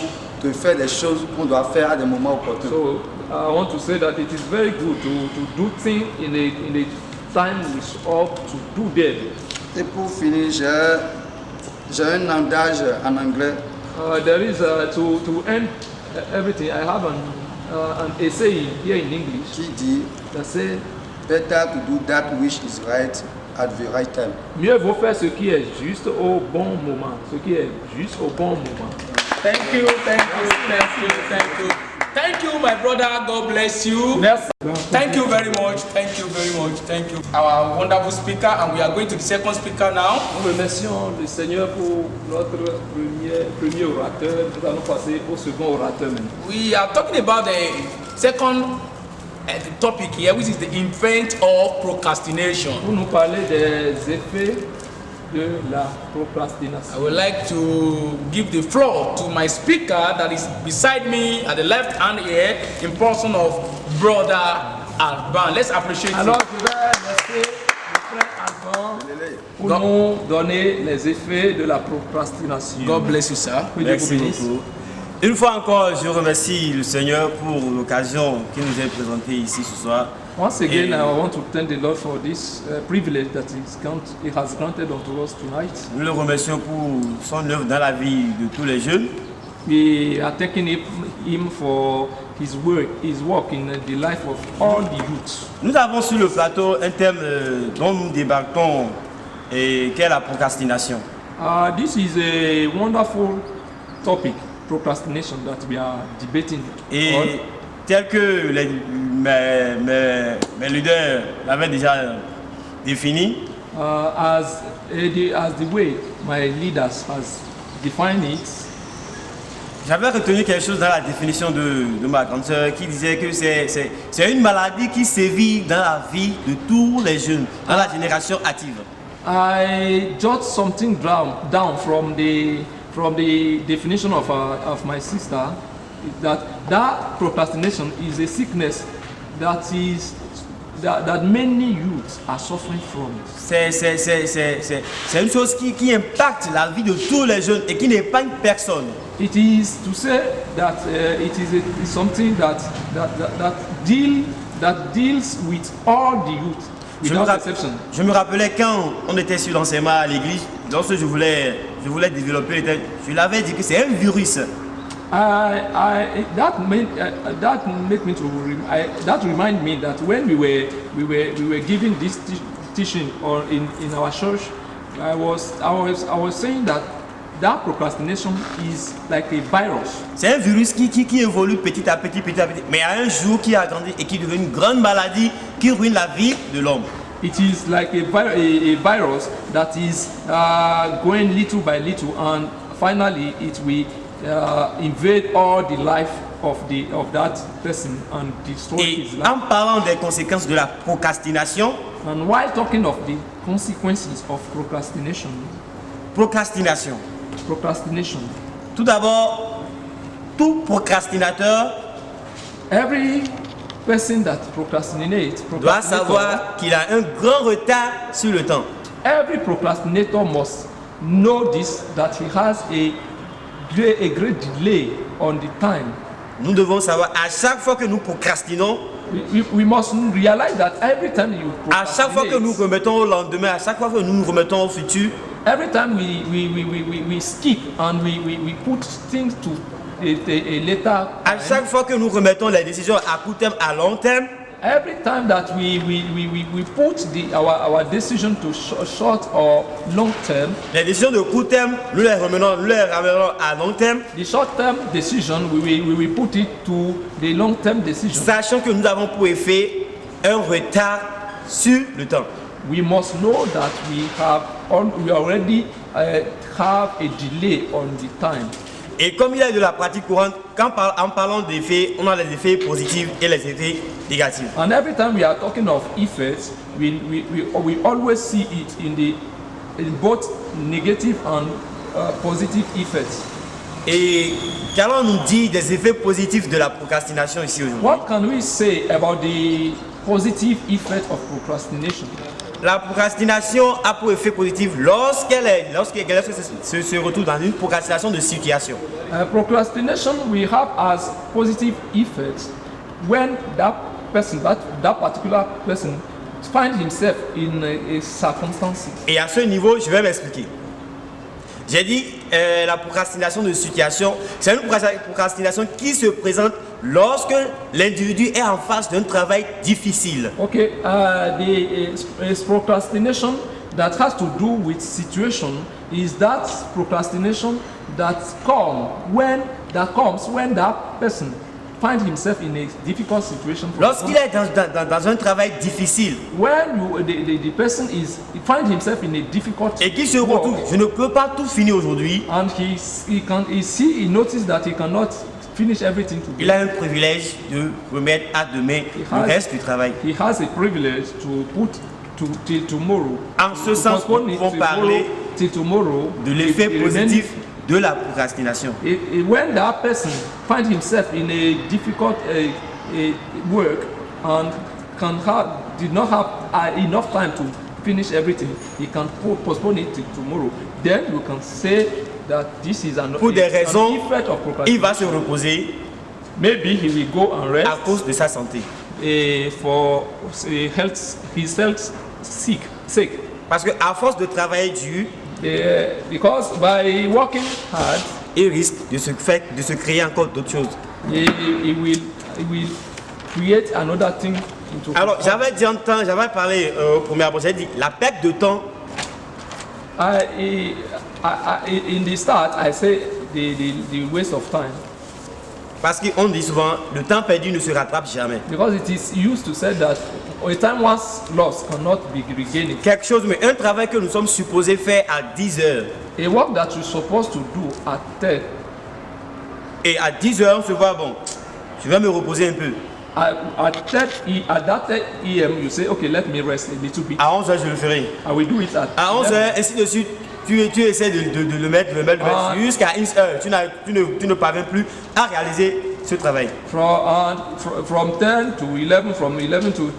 de faire des choses qu'on doit faire à des moments opportuns. So I want to say that it is very good to do things in a time which ought to do them. Et pour finir, j'ai un langage en anglais There is to end everything. I have an essay here in English qui dit that says, better to do that which is right at the right time. mieux vaut faire ce qui est juste au bon moment. Ce qui est juste au bon moment. Thank you, thank you, thank you, thank you. Thank you, my brother. God bless you. Merci. Thank you very much. Thank you very much. Thank you. Our wonderful speaker, and we are going to the second speaker now. Nous remercions le Seigneur pour notre premier orateur. Nous allons passer au second orateur maintenant. We are talking about the second the topic here, which is the event of procrastination. Pour nous parler des effets de la procrastination. I would like to give the floor to my speaker that is beside me at the left hand here, in person of Brother Alban. Let's appreciate Alors, him. je vais laisser le frère Alban pour nous donner les effets de la procrastination. God bless you, sir. Que Dieu vous Merci bénisse. beaucoup. Une fois encore, je remercie le Seigneur pour l'occasion qui nous est présentée ici ce soir. Once again, Et- I want to thank the Lord for this privilege that He has granted unto us tonight. Nous le remercions pour son œuvre dans la vie de tous les jeunes. We are thanking Him for His work in the life of all the youth. Nous avons sur le plateau un thème dont nous débattons Et qu'est la procrastination? This is a wonderful topic, procrastination, that we are debating on. Et tel que mes leaders l'avaient déjà défini, As the way my leaders has defined it, j'avais retenu quelque chose dans la définition de ma grande sœur qui disait que c'est une maladie qui sévit dans la vie de tous les jeunes, dans la génération active. I jot something down from the definition of my sister, that procrastination is a sickness that many youths are suffering from. C'est une chose qui impacte la vie de tous les jeunes et qui n'épargne personne. It is to say that it's something that deals with all the youth without exception. Je me rappelais quand on était sur l'enseignement à l'église, lorsque je voulais développer, je l'avais dit que c'est un virus. That remind me that when we were giving this teaching or in our church, I was saying that procrastination is like a virus. C'est un virus qui évolue petit à petit, mais il y a un jour qui a grandi et qui devient une grande maladie qui ruine la vie de l'homme. It is like a virus that is going little by little, and finally it will invade all the life of that person and destroy Et his life. en parlant des conséquences de la procrastination, And while talking of the consequences of procrastination, tout d'abord, tout procrastinateur every person that procrastinates, doit savoir qu'il a un grand retard sur le temps. every procrastinator must know this, that he has a great delay on the time. Nous devons savoir, à chaque fois que nous procrastinons, We must realize that every time you à chaque fois que nous procrastinate, remettons au lendemain, à chaque fois que nous nous remettons au futur, every time we skip and we put things to a later à time, chaque fois que nous remettons les décisions à court terme, à long terme, every time that we put our decision to short or long term, les décisions de court terme, nous les ramenons à long terme, the short term decision we will put it to the long term decision. sachant que nous avons pour effet un retard sur le temps. We must know that we already have a delay on the time. Et comme il y a de la pratique courante, en parlant d'effets, on a les effets positifs et les effets négatifs. And every time we are talking of effects, we always see it in both negative and positive effects. Et qu'allons-nous dire des effets positifs de la procrastination ici aujourd'hui? What can we say about the positive effect of procrastination? La procrastination a pour effet positif lorsqu'elle se retrouve dans une procrastination de situation. Procrastination we have as positive effects when that particular person finds himself in a circumstance. Et à ce niveau, je vais m'expliquer. J'ai dit la procrastination de situation, c'est une procrastination qui se présente lorsque l'individu est en face d'un travail difficile. Okay, the procrastination that has to do with situation is that procrastination that comes when that person finds himself in a difficult situation. Lorsqu'il est dans un travail difficile When the person finds himself in a difficult et qu'il se retrouve, je ne peux pas tout finir aujourd'hui, and he notices that he cannot finish everything today. il a un privilège de remettre à demain le reste du travail. He has a privilege to put till tomorrow. En ce sens, nous pouvons parler till tomorrow. de l'effet positif de la procrastination. When that person finds himself in a difficult work and did not have enough time to finish everything, he can postpone it till tomorrow. Then you can say that this is Pour des raisons, effect of il procrastination. va se reposer Maybe he will go and rest à cause de sa santé. for his health sake. Parce qu'à force de travailler dur, Because by working hard, il risque de se créer encore d'autres choses. he will create another thing into. Alors, j'avais parlé au premier abord, j'ai dit la perte de temps In the start, I say the waste of time. Parce qu'on dit souvent, le temps perdu ne se rattrape jamais. Because it is used to say that a time once lost cannot be regained. Quelque chose, mais un travail que nous sommes supposés faire à 10 heures. A work that you're supposed to do at 10. Et à 10 heures, on se voit, bon, je vais me reposer un peu. At that 10 a.m. you say, okay, let me rest a little bit. À 11 heures, je le ferai. I will do it at À 11 heures, ainsi de suite. Tu essaies de le mettre jusqu'à 1 heure. Tu ne parviens plus à réaliser ce travail. From 10 to 11, from 11 to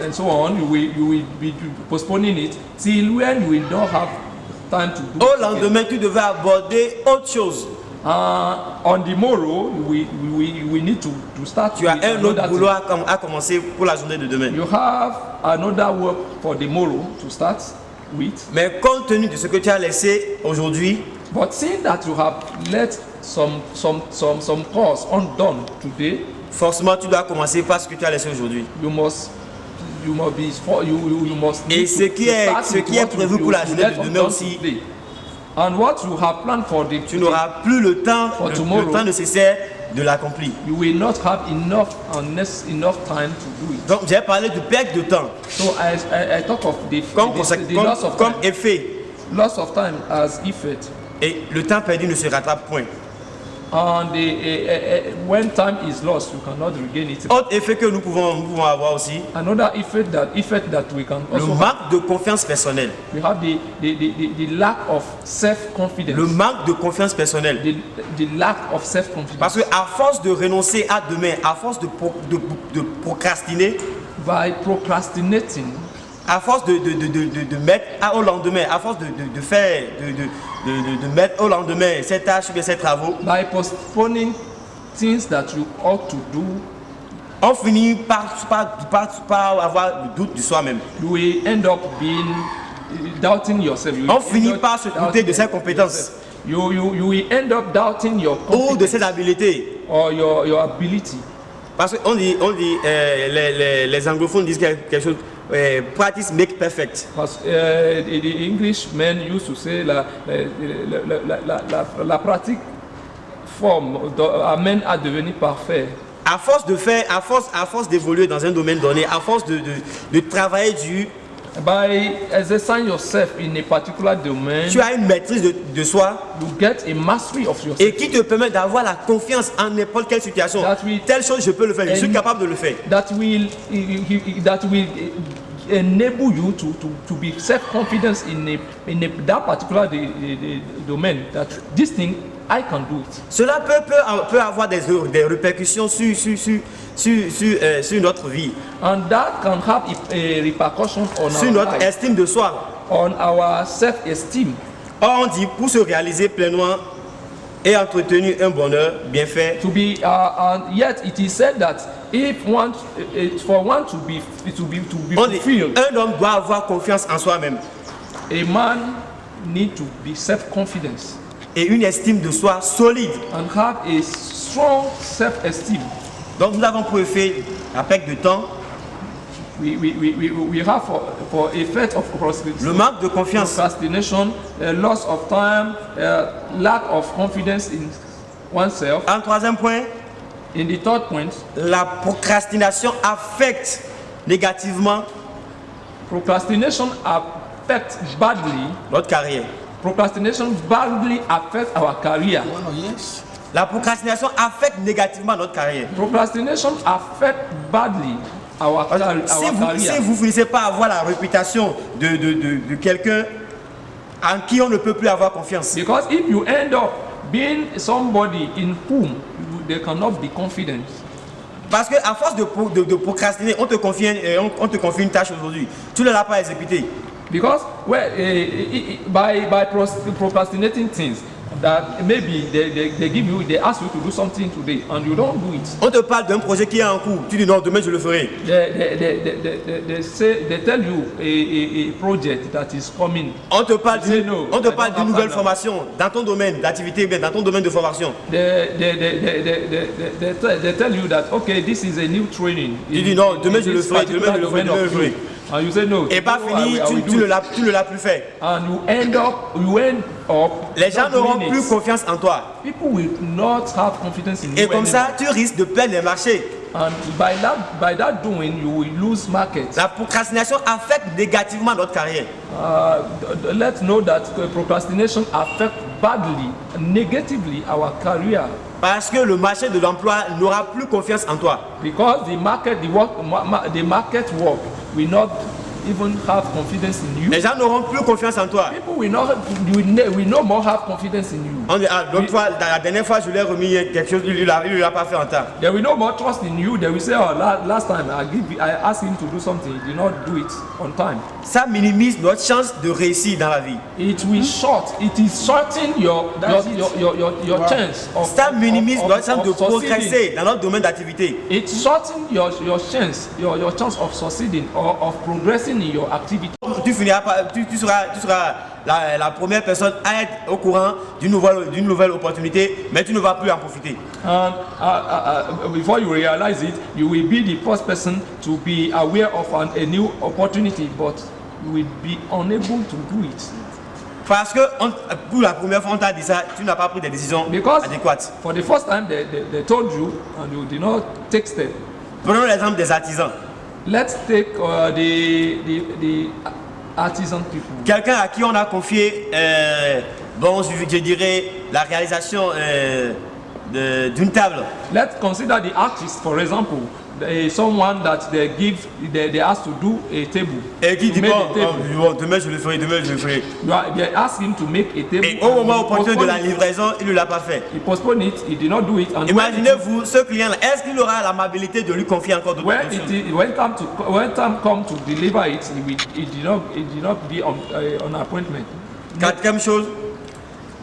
and so on, you will be postponing it till when you will not have time to do Au it lendemain, tu devais aborder autre chose. on the morrow, we need to start. Tu as with un autre another boulot thing. à commencer pour la journée de demain. You have another work for the morrow to start with. Mais compte tenu de ce que tu as laissé aujourd'hui, But seeing that you have let some course undone today, forcément tu dois commencer par ce que tu as laissé aujourd'hui. you must Et need ce qui est prévu pour la journée de demain aussi, and what you have planned for the tu n'auras plus le temps nécessaire de l'accomplir. you will not have enough time to do it. Donc j'ai parlé de perte de temps So I talk of the loss of comme time. effet. Loss of time as effect. Et le temps perdu ne se rattrape point. And when time is lost, you cannot regain it. Autre effet que nous pouvons avoir aussi, Another effect that we can le also have, manque de confiance personnelle. we have the lack of self-confidence. Le manque de confiance personnelle. The lack of self-confidence. Parce que à force de renoncer à demain, à force de procrastiner, By procrastinating, à force de mettre au lendemain, à force de mettre au lendemain ces tâches ou bien ces travaux, by postponing things that you ought to do, on finit par avoir le doute de soi-même. you will end up doubting yourself. You will On end finit up par se douter de ses compétences You will end up doubting your ou de competence ses habiletés. or your ability. Parce qu'on dit, les anglophones disent quelque chose, practice make perfect. Because the English men used to say la pratique forme amène à devenir parfait. À force de faire, à force d'évoluer dans un domaine donné, à force de travailler dur, By exercising yourself in a particular domain, tu as une maîtrise de soi you get a mastery of yourself. et qui te permet d'avoir la confiance en n'importe quelle situation. Telle chose, je peux le faire, je suis capable de le faire. That will enable you to be self-confident in that particular domain. That this thing I can do it. Cela peut avoir des répercussions sur notre vie, And that can have a repercussion on sur our notre life, estime de soi. on our self-esteem. Or, on dit pour se réaliser pleinement et entretenir un bonheur bien fait, To be and yet it is said that if one for one to be on dit, fulfilled, un homme doit avoir confiance en soi-même a man need to be self-confident et une estime de soi solide. and have a strong self-esteem. Donc nous avons pour effet la perte de temps, We have for effect of le manque de confiance, procrastination, loss of time, lack of confidence in oneself. en troisième point, In the third point, la procrastination affecte négativement procrastination affects badly. notre carrière. Procrastination badly affects our career. La procrastination affecte négativement notre carrière. Procrastination affects badly our Si career. vous finissez par avoir la réputation de quelqu'un en qui on ne peut plus avoir confiance, Because if you end up being somebody in whom they cannot be confident, parce qu'à force de procrastiner, on te confie une tâche aujourd'hui, tu ne l'as pas exécutée. because by procrastinating things that maybe they ask you to do something today and you don't do it. On te parle d'un projet qui est en cours, tu dis non, demain je le ferai. They tell you a project that is coming. On te parle Say no, I don't d'une have nouvelle time. formation dans ton domaine d'activité, dans ton domaine de formation. They tell you that okay, this is a new training. Tu dis non, demain je le ferai, demain je le ferai, demain je le ferai. And you say no. Et pas no, fini, I will tu do ne l'as plus fait. And you end up Les gens not n'auront doing plus it. confiance en toi. People will not have confidence in Et you comme anymore. ça, tu risques de perdre les marchés. And by that doing, you will lose markets. La procrastination affecte négativement notre carrière. Let's know that procrastination affects badly, negatively our career. Parce que le marché de l'emploi n'aura plus confiance en toi. Because the market work will not even have confidence in you. Les gens n'auront plus confiance en toi. People will no more have confidence in you. L'autre fois, la dernière fois, je lui ai remis quelque chose, il ne l'a pas fait en temps. They will no more trust in you. They will say, oh, last time I asked him to do something, he did not do it on time. Ça minimise notre chance de réussir dans la vie. It will shorten your chance of Ça minimise notre chance de succeeding. progresser dans notre domaine d'activité. It shortens your chance of succeeding or of progressing in your activity. Tu seras la première personne à être au courant d'une nouvelle opportunité, mais tu ne vas plus en profiter. And before you realize it, you will be the first person to be aware of a new opportunity, but you will be unable to do it. Parce que pour la première fois on t'a dit ça, tu n'as pas pris des décisions adéquates. For the first time they told you and you did not take steps. Prenons l'exemple des artisans. Let's take the artisan people. Quelqu'un à qui on a confié, je dirais, la réalisation d'une table. Let's consider the artist, for example, someone that they asked to do a table. Et qui dit demain je le ferai. They asked him to make a table. Et au moment opportun de la livraison, il ne l'a pas fait. He postponed it. He did not do it. And imaginez-vous ce client-là, est-ce qu'il aura l'amabilité de lui confier encore d'autres choses? When time come to deliver it, he did not be on appointment. Quatrième chose,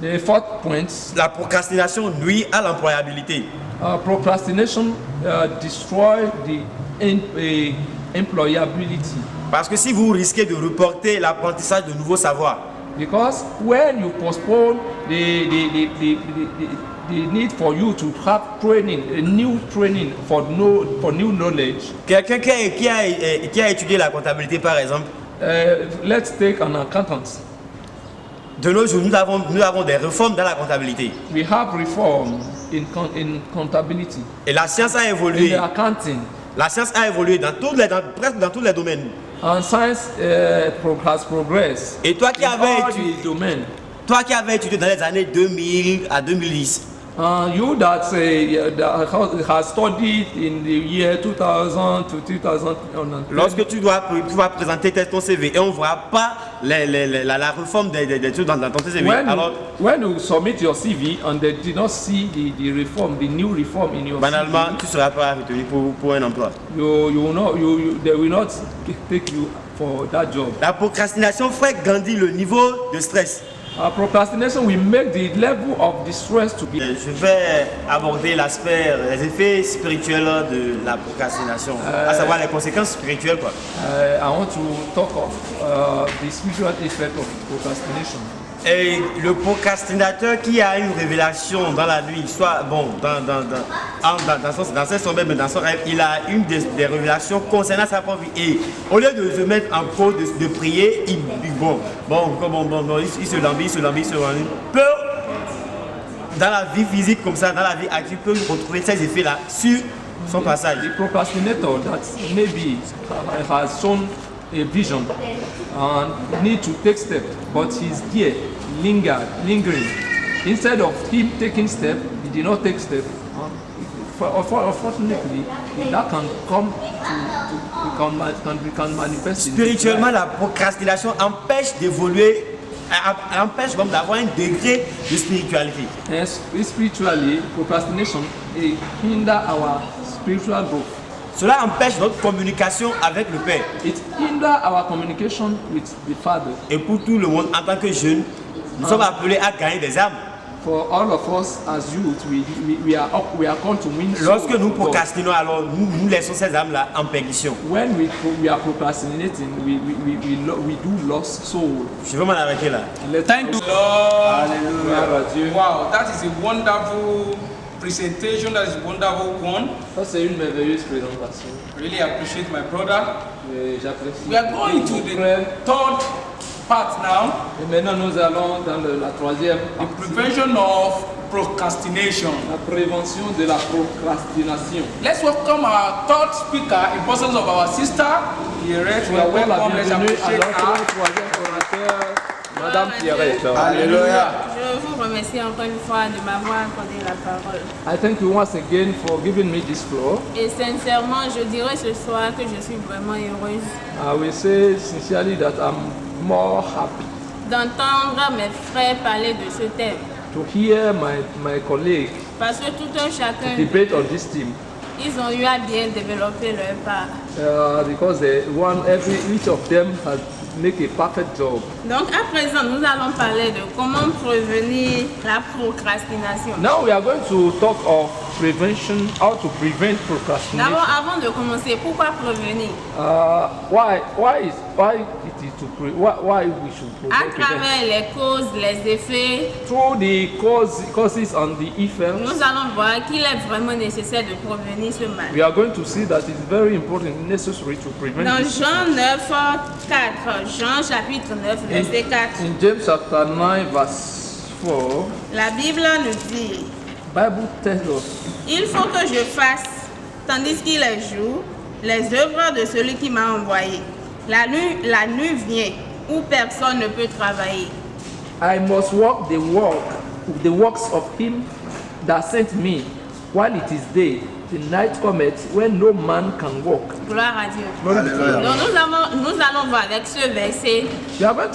the fourth point, la procrastination nuit à l'employabilité. Procrastination destroy the employability. Parce que si vous risquez de reporter l'apprentissage de nouveaux savoirs, because when you postpone the need for you to have training, a new training for new knowledge. Quelqu'un qui a étudié la comptabilité par exemple. Let's take an accountant. De nos jours, nous avons des réformes dans la comptabilité. We have reform in accountability. Et la science a évolué. In the accounting. La science a évolué presque dans tous les domaines. And science has progressed. Et toi qui avais étudié dans les années 2000 à 2010. You that has studied in the year 2000 to 2000. Lorsque tu vas présenter ton CV et on ne voit pas la réforme des choses dans ton CV. When you submit your CV and they did not see the reform, the new reform in your banalement, CV, tu ne seras pas retenu pour un emploi. They will not take you for that job. La procrastination fait grandir le niveau de stress. Procrastination will make the level of distress to be. Je vais aborder les effets spirituels de la procrastination, à savoir les conséquences spirituelles. I want to talk of the spiritual effect of procrastination. Et le procrastinateur qui a une révélation dans la nuit, soit dans ses sommeils, mais dans son rêve, il a une des révélations concernant sa propre vie. Et au lieu de se mettre en pause de prier, il se lambit, peut, dans la vie physique comme ça, dans la vie active, peut retrouver ces effets-là sur son passage. The procrastinator that maybe has shown a vision and need to take steps, but he's there, lingering. Instead of him taking steps, he did not take steps. Unfortunately, that can come can manifest. Spirituellement, la procrastination empêche d'évoluer, empêche même d'avoir un degré de spiritualité. And spiritually, procrastination hinder our spiritual growth. Cela empêche notre communication avec le Père. It hinder our communication with the Father. Et pour tout le monde, en tant que jeunes, nous sommes appelés à gagner des âmes. For all of us as youth, we are called to win souls. Lorsque nous procrastinons, alors nous laissons ces âmes-là en perdition. When we are procrastinating, we do lost soul. Je vais m'en arrêter là. Thank you, Lord. Hallelujah. Wow, that is a wonderful presentation. That is a wonderful one. Ça, c'est une merveilleuse présentation. Really appreciate my brother. J'apprécie. We are going to the third part now. Et maintenant, nous allons dans la troisième The partie, prevention of procrastination. la prévention de la procrastination. Let's welcome our third speaker in person of our sister. Pierrette. We are Souhaitons la welcome. Let's bienvenue à appreciate notre her. troisième orateur, Madame Pierrette. Alléluia. Je vous remercie encore une fois de m'avoir accordé la parole. I thank you once again for giving me this floor. Et sincèrement, je dirais ce soir que je suis vraiment heureuse I will say sincerely that I'm more happy d'entendre mes frères parler de ce thème. to hear my colleague Parce que tout un chacun, debate on this theme ils ont eu à bien développer leur part. because each of them has make a perfect job. Donc à présent, nous allons parler de comment prévenir la procrastination. Now we are going to talk of prevention, how to prevent procrastination. D'abord, avant de commencer, pourquoi prévenir? Why we should À prevent? travers les causes, les effets, Through the causes and the effects, nous allons voir qu'il est vraiment nécessaire de prévenir ce mal. we are going to see that it's very important and necessary to prevent Dans this. Jean 9, 4, Jean chapitre 9, verset 4, In James chapter 9 verse 4, la Bible nous dit: Bible tells us, il faut que je fasse, tandis qu'il est jour, les œuvres de celui qui m'a envoyé. La nuit vient où personne ne peut travailler. I must work the works of him that sent me while it is day. The night cometh when no man can walk. Gloire à Dieu. Alléluia. Donc nous allons voir avec ce verset We are going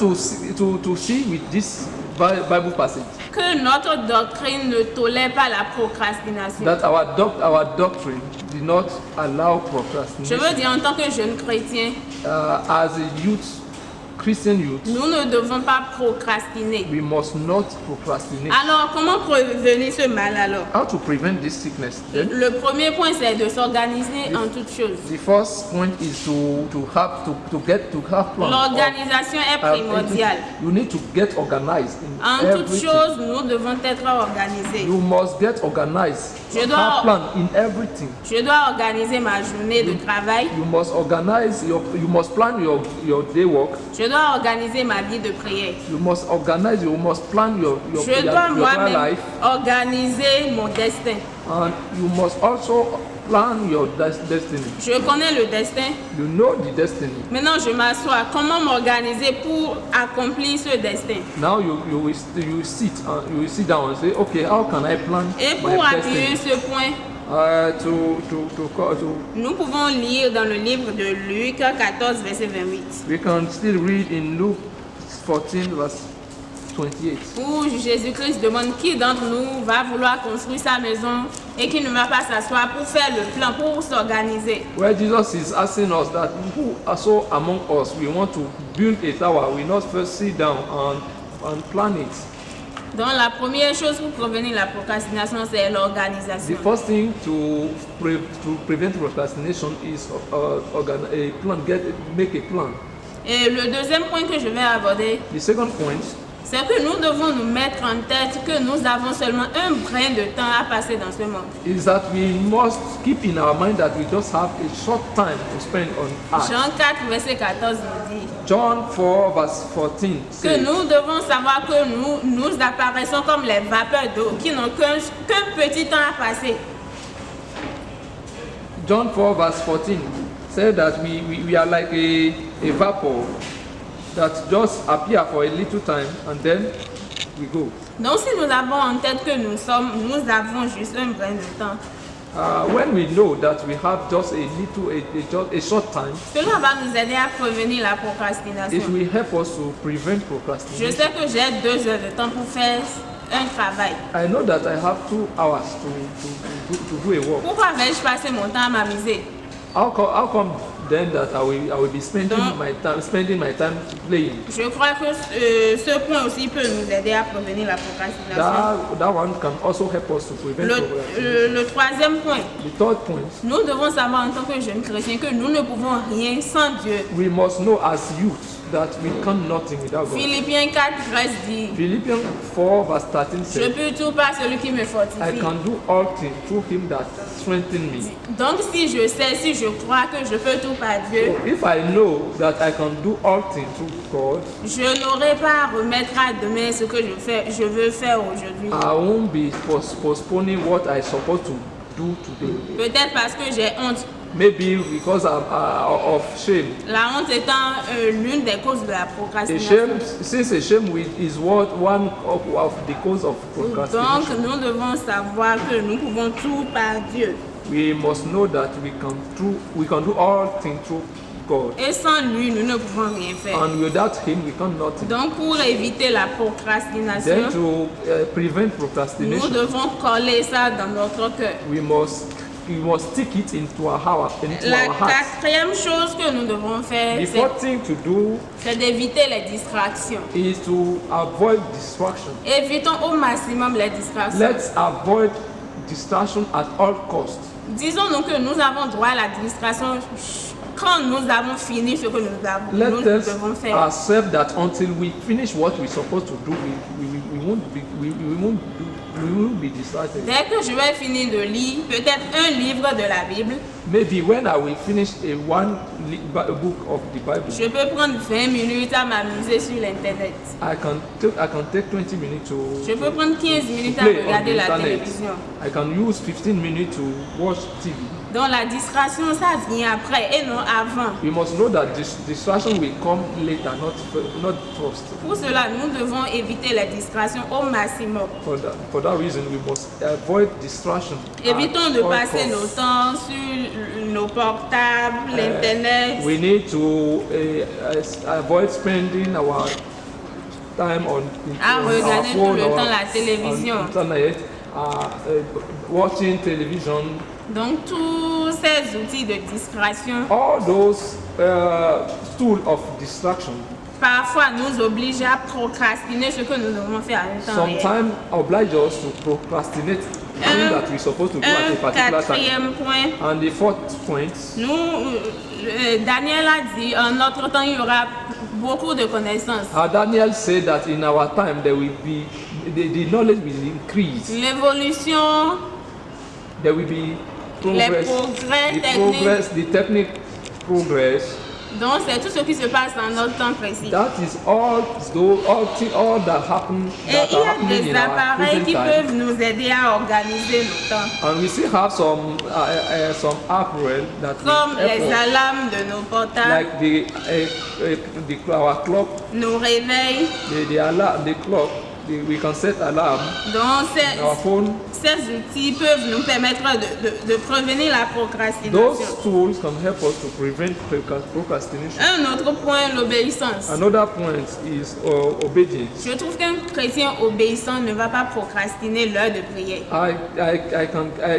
to see with this Bible passage que notre doctrine ne tolère pas la procrastination. that our doctrine did not allow Je procrastination. veux dire, en tant que jeune chrétien, As a youth, Christian youth, nous ne devons pas procrastiner. we must not procrastinate. Alors, comment prévenir ce mal alors? How to prevent this sickness? Then Le premier point, c'est de s'organiser en toutes choses. the first point is to have plan. L'organisation est primordiale. You need to get organized in En toutes everything. choses, nous devons être organisés. You must get organized. Je dois- Have plan in everything. Je dois organiser ma journée de travail. You must organize you must plan your day work. Je dois organiser ma vie de prière. You must plan your Je dois prayer moi-même life, organiser mon destin. and you must also plan your destiny. Je connais le destin. You know the destiny. Maintenant, je m'assois. Comment m'organiser pour accomplir ce destin? Now you will sit down and say, okay, how can I plan Et pour my appuyer destiny? ce point, To nous pouvons lire dans le livre de Luc 14, verset 28, we can still read in Luke 14 verse 28. où Jésus-Christ demande qui d'entre nous va vouloir construire sa maison et qui ne va pas s'asseoir pour faire le plan, pour s'organiser. Where Jesus is asking us that who also among us we want to build a tower, we not first sit down and plan it. Donc la première chose pour prévenir la procrastination, c'est The l'organisation. first thing to prevent procrastination is make a plan. Et le deuxième point que je vais aborder, The second point c'est que nous devons nous mettre en tête que nous avons seulement un brin de temps à passer dans ce monde. is that we must keep in our mind that we just have a short time to spend on earth. Jean 4, verset 14 nous dit John 4 verse 14 que says, nous devons savoir que nous apparaissons comme les vapeurs d'eau qui n'ont qu'un petit temps à passer. John 4 verse 14 said that we are like a vapor that just appear for a little time and then we go. Donc si nous avons en tête que nous avons juste un brin de temps, When we know that we have just a short time, cela va nous aider à prévenir la it procrastination. will help us to prevent Je procrastination. sais que j'ai 2 heures de temps pour faire un travail. I know that I have 2 hours to do a work. Pourquoi vais-je passer mon temps à m'amuser? How come then that I will be spending my time playing. Je crois que ce point aussi peut nous aider à prévenir la procrastination. That one can also help us to prevent procrastination. Le troisième point, The third point, nous devons savoir en tant que jeunes chrétiens que nous ne pouvons rien sans Dieu. we must know as youth that we can nothing without God. Philippiens 4:13 dit, Philippians 4 verse 13 je says, peux tout par celui qui me I fortifie. can do all things through him that strengthens me. Donc si je sais, si je crois que je peux tout par Dieu, So if I know that I can do all things through God, je n'aurai pas à remettre à demain ce que je veux faire aujourd'hui. I won't be postponing what I supposed to do today. Peut-être parce que j'ai honte. Maybe because of shame. La honte étant l'une des causes de la A procrastination. shame, since a shame is one of the cause of Donc procrastination. nous devons savoir que nous pouvons tout par Dieu. We must know that we can do all things through God. Et sans lui, nous ne pouvons rien faire. And without him, we can nothing. Donc pour éviter la Then procrastination, to prevent nous procrastination, devons coller ça dans notre cœur. we must stick it into our heart. La quatrième chose que nous devons faire, The fourth thing to do c'est d'éviter les distractions. is to avoid distraction. Évitons au maximum les distractions. Let's avoid distraction at all costs. Disons-nous que nous avons droit à la distraction quand nous avons fini ce que nous Let us devons faire. accept that until we finish what we're supposed to do, we won't be distracted. Dès que je vais finir de lire peut-être un livre de la Bible, Maybe when I will finish a book of the Bible, je peux prendre 20 minutes à m'amuser sur l'internet. I can take 20 minutes to Je peux prendre 15 minutes à play on regarder the la internet. télévision. I can use 15 minutes to watch TV. Donc la distraction, ça vient après et non avant. We must know that this distraction will come later, not first. Pour cela, nous devons éviter la distraction au maximum. For that reason, we must avoid distraction. Évitons de at all passer costs. nos temps sur nos portables, l'internet. We need to avoid spending our time on À on regarder our phone tout le or temps la télévision. on internet, watching television. Donc tous ces outils de distraction All those tools of distraction parfois nous obligent à procrastiner ce que nous devons faire à un temps réel. sometimes oblige us to procrastinate things that we're supposed to do at a Un particular time. quatrième point, And the fourth point, Daniel a dit en notre temps il y aura beaucoup de connaissances. Daniel said that in our time there will be the knowledge will increase. L'évolution, There will be progress, progrès the technique progress. donc c'est tout ce qui se passe dans notre temps précis. That is all that happened. Et That il y are a happening des in our appareils present qui time. peuvent nous aider à organiser nos temps, And we still have some apparel that comme will help les us, alarmes de nos portables, like our clock, nos réveils. the alarm, the clock. We can set alarm Donc on our phone. ces outils peuvent nous permettre de prévenir la procrastination. Those tools can help us to prevent procrastination. Un autre point, l'obéissance. Another point is obedience. Je trouve qu'un chrétien obéissant ne va pas procrastiner l'heure de prière. I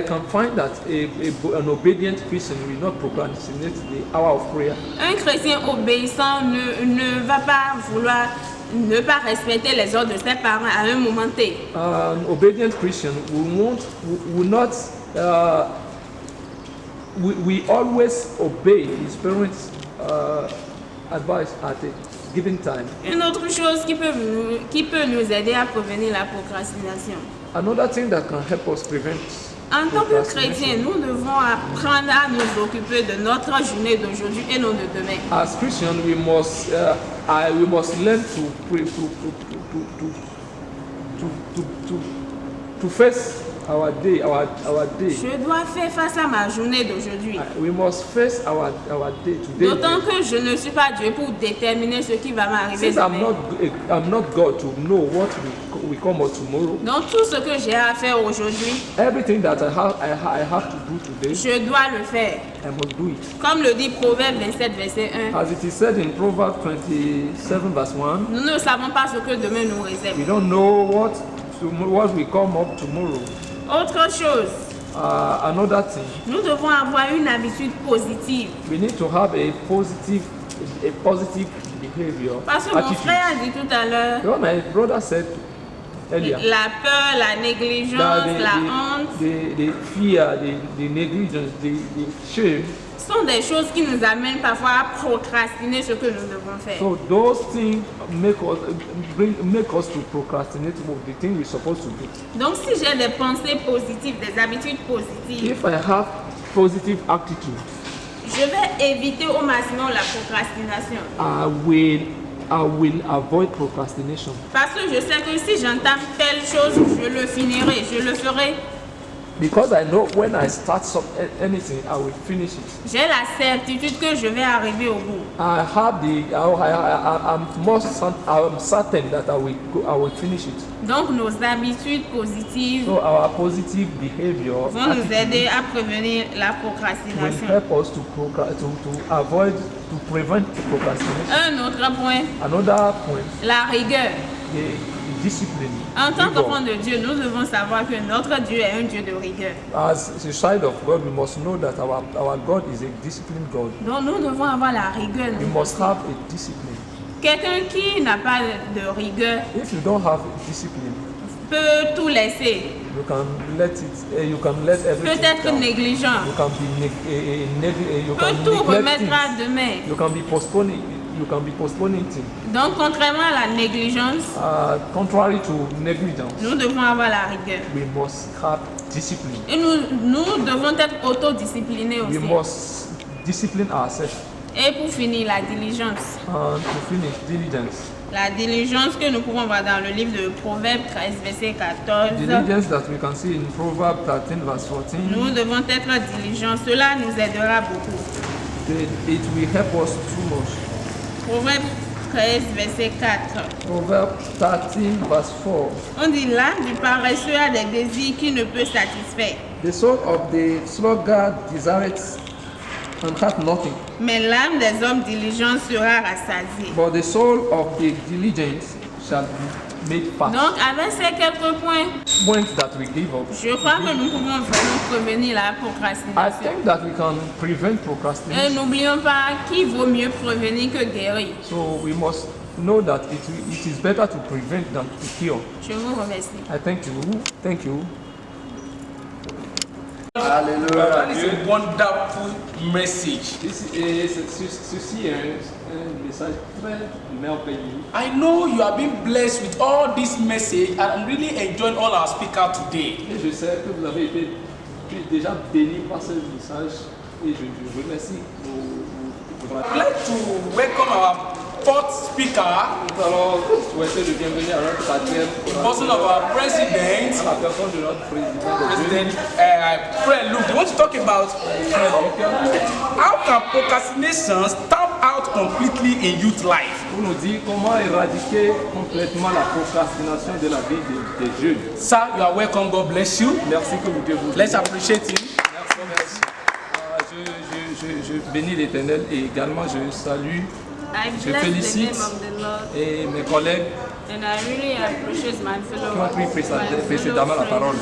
can find that an obedient Christian will not procrastinate the hour of prayer. Un chrétien obéissant ne va pas vouloir ne pas respecter les ordres de ses parents à un moment T. An obedient Christian will not we always obey his parents' advice at a given time. Une autre chose qui peut nous aider à prévenir la procrastination. Another thing that can help us prevent En tant que chrétiens, nous devons apprendre à nous occuper de notre journée d'aujourd'hui et non de demain. as Christians, we must learn to face our day. Je dois faire face à ma journée d'aujourd'hui. We must face our day today. D'autant que je ne suis pas Dieu pour déterminer ce qui va m'arriver Since demain. I'm not God to know what will come out tomorrow. Donc tout ce que j'ai à faire aujourd'hui, Everything that I have to do today, je dois le faire. I must do it. Comme le dit Proverbe 27, verset 1. As it is said in Proverbs 27 verse 1, Nous ne savons pas ce que demain nous réserve. we don't know what will come up tomorrow. Autre chose, Another thing, Nous devons avoir une habitude positive. we need to have a positive behavior. Parce que mon attitude. frère a dit tout à l'heure, What my brother said earlier. la peur, la négligence, la honte, the fear, the negligence, the shame. sont des choses qui nous amènent parfois à procrastiner ce que nous devons faire. So those things make us to procrastinate the thing we're supposed to do. Donc si j'ai des pensées positives, des habitudes positives, If I have positive attitude, je vais éviter au maximum la procrastination. I will avoid procrastination. Parce que je sais que si j'entame telle chose, je le finirai, je le ferai. Because I know when I start anything, I will finish it. J'ai la certitude que je vais arriver au bout. I'm certain that I will finish it. Donc nos habitudes positives So our positive behavior vont nous attitude aider à prévenir la will procrastination. help us to prevent procrastination. Un autre point, Another point, la rigueur. the discipline. En tant Rigor. qu'enfant de Dieu, nous devons savoir que notre Dieu est un Dieu de rigueur. As a child of God, we must know that our God is a disciplined God. Donc nous devons avoir la rigueur. We must have a discipline. Quelqu'un qui n'a pas de rigueur If you don't have discipline, peut tout laisser, you can let everything peut être down. négligent, You can be you peut can tout neglect remettre à things. demain. You can be postponing things. Donc contrairement à la négligence, Contrary to negligence, nous devons avoir la rigueur. we must have discipline. Et nous devons être autodisciplinés We aussi. must discipline ourselves. Et pour finir, la diligence. And to finish, diligence. La diligence que nous pouvons voir dans le livre de Proverbes 13, verset 14. Diligence that we can see in Proverbs 13 verse 14. Nous devons être diligents. Cela nous aidera beaucoup. It will help us too much. Proverbes 13, verset 4. Proverbs 13 verse 4. On dit l'âme du paresseux a des désirs qui ne peut satisfaire. The soul of the sluggard desireth and hath nothing, Mais l'âme des hommes diligents sera rassasiée. but the soul of the diligent shall be made fat. Donc, avec ces quelques points, Points that we give up. je crois que nous pouvons vraiment prévenir la I procrastination. think that we can prevent Et procrastination. n'oublions pas qu'il vaut mieux prévenir que guérir. So we must know that it is better to prevent than to cure. Je vous remercie. I thank you. Thank you. That is a wonderful message. Ceci est un message très merveilleux. I know you have been blessed with all this message, and I'm really enjoying all our speakers today. Et je sais que vous avez été déjà bénis par ce message et je remercie vos I'd like to welcome our fourth speaker, Nous allons souhaiter le bienvenue à notre quatrième the person of our president, à la personne de notre président. Fred Luke. They want to talk about how can procrastination stamp out completely in youth life. Pour nous dire comment éradiquer complètement la procrastination de la vie des jeunes. Sir, you are welcome. God bless you. Merci que vous Dieu vous Let's appreciate him. Merci. Je bénis l'Éternel et également je salue I Je bless the félicite name of the Lord et mes collègues and I really appreciate my fellow qui ont pris précédemment la parole.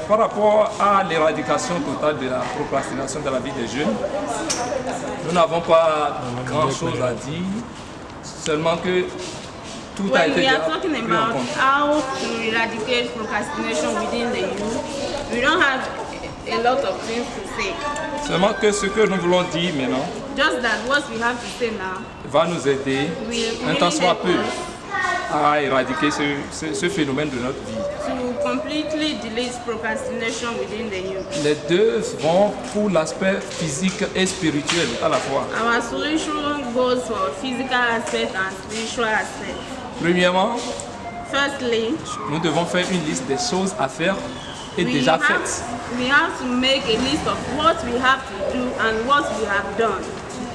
Par rapport à l'éradication totale de la procrastination dans la vie des jeunes, nous n'avons pas grand-chose à dire, seulement que tout a When été we déjà are talking pris en about compte. how to eradicate procrastination within the youth, we don't have a lot of things to say. Seulement que ce que nous voulons dire maintenant Just that what we have to say now va nous aider, will un temps really soit help peu, us à éradiquer ce phénomène de notre vie. to completely delete procrastination within the youth. Les deux vont pour l'aspect physique et spirituel à la fois. Our solution goes for physical aspect and spiritual aspect. Premièrement, Firstly, nous devons faire une liste des choses à faire et we déjà have, faites. we have to make a list of what we have to do and what we have done.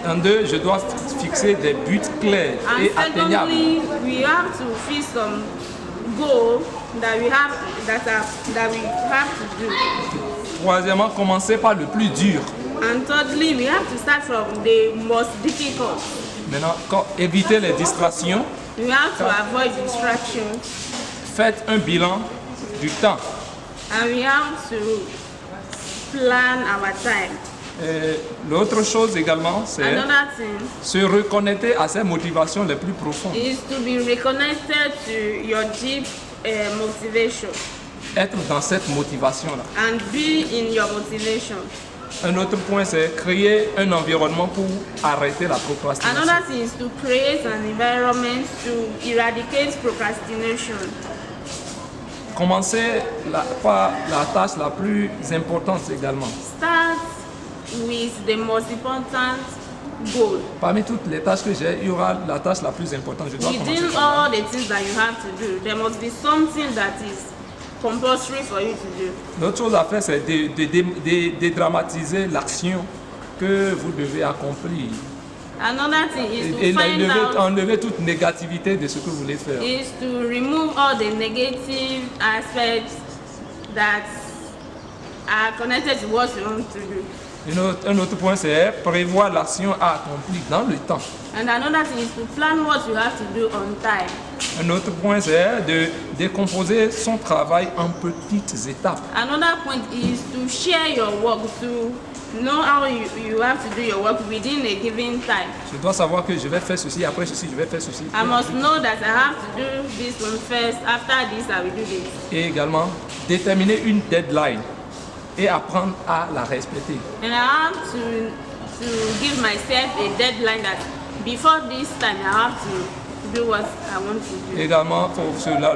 En deux, je dois fixer des buts clairs And et atteignables. secondly, we have to fix some goal that we have to do. Troisièmement, commencer par le plus dur. And thirdly, we have to start from the most difficult. Maintenant, éviter les distractions. We have to avoid distractions. Faites un bilan du temps And we have to plan our time. Et l'autre chose également, c'est Another thing se reconnecter à ses motivations les plus profondes. is to be reconnected to your deep motivation Être dans cette motivation-là. and be in your motivation. Un autre point, c'est créer un environnement pour arrêter la procrastination. Another thing is to create an environment to eradicate procrastination. Commencer par la tâche la plus importante également. Start with the most important goal. Parmi toutes les tâches que j'ai, il y aura la tâche la plus importante. Je dois commencer Within par all the things that you have to do, there must be something that is compulsory for you to do. L'autre chose à faire, c'est de dédramatiser l'action que vous devez accomplir. Another thing is Et to find out enlever toute négativité de ce que vous voulez faire. is to remove all the negative aspects that are connected to what you want to do. Un autre point, c'est prévoir l'action à accomplir dans le temps. And another thing is to plan what you have to do on time. Un autre point, c'est de décomposer son travail en petites étapes. Another point is to share your work, to know how you have to do your work within a given time. Je dois savoir que je vais faire ceci, après ceci, je vais faire ceci. I must know that I have to do this one first, after this I will do this. Et également, déterminer une deadline et apprendre à la respecter. And I have to give myself a deadline that before this time I have to do what I want to do. Également,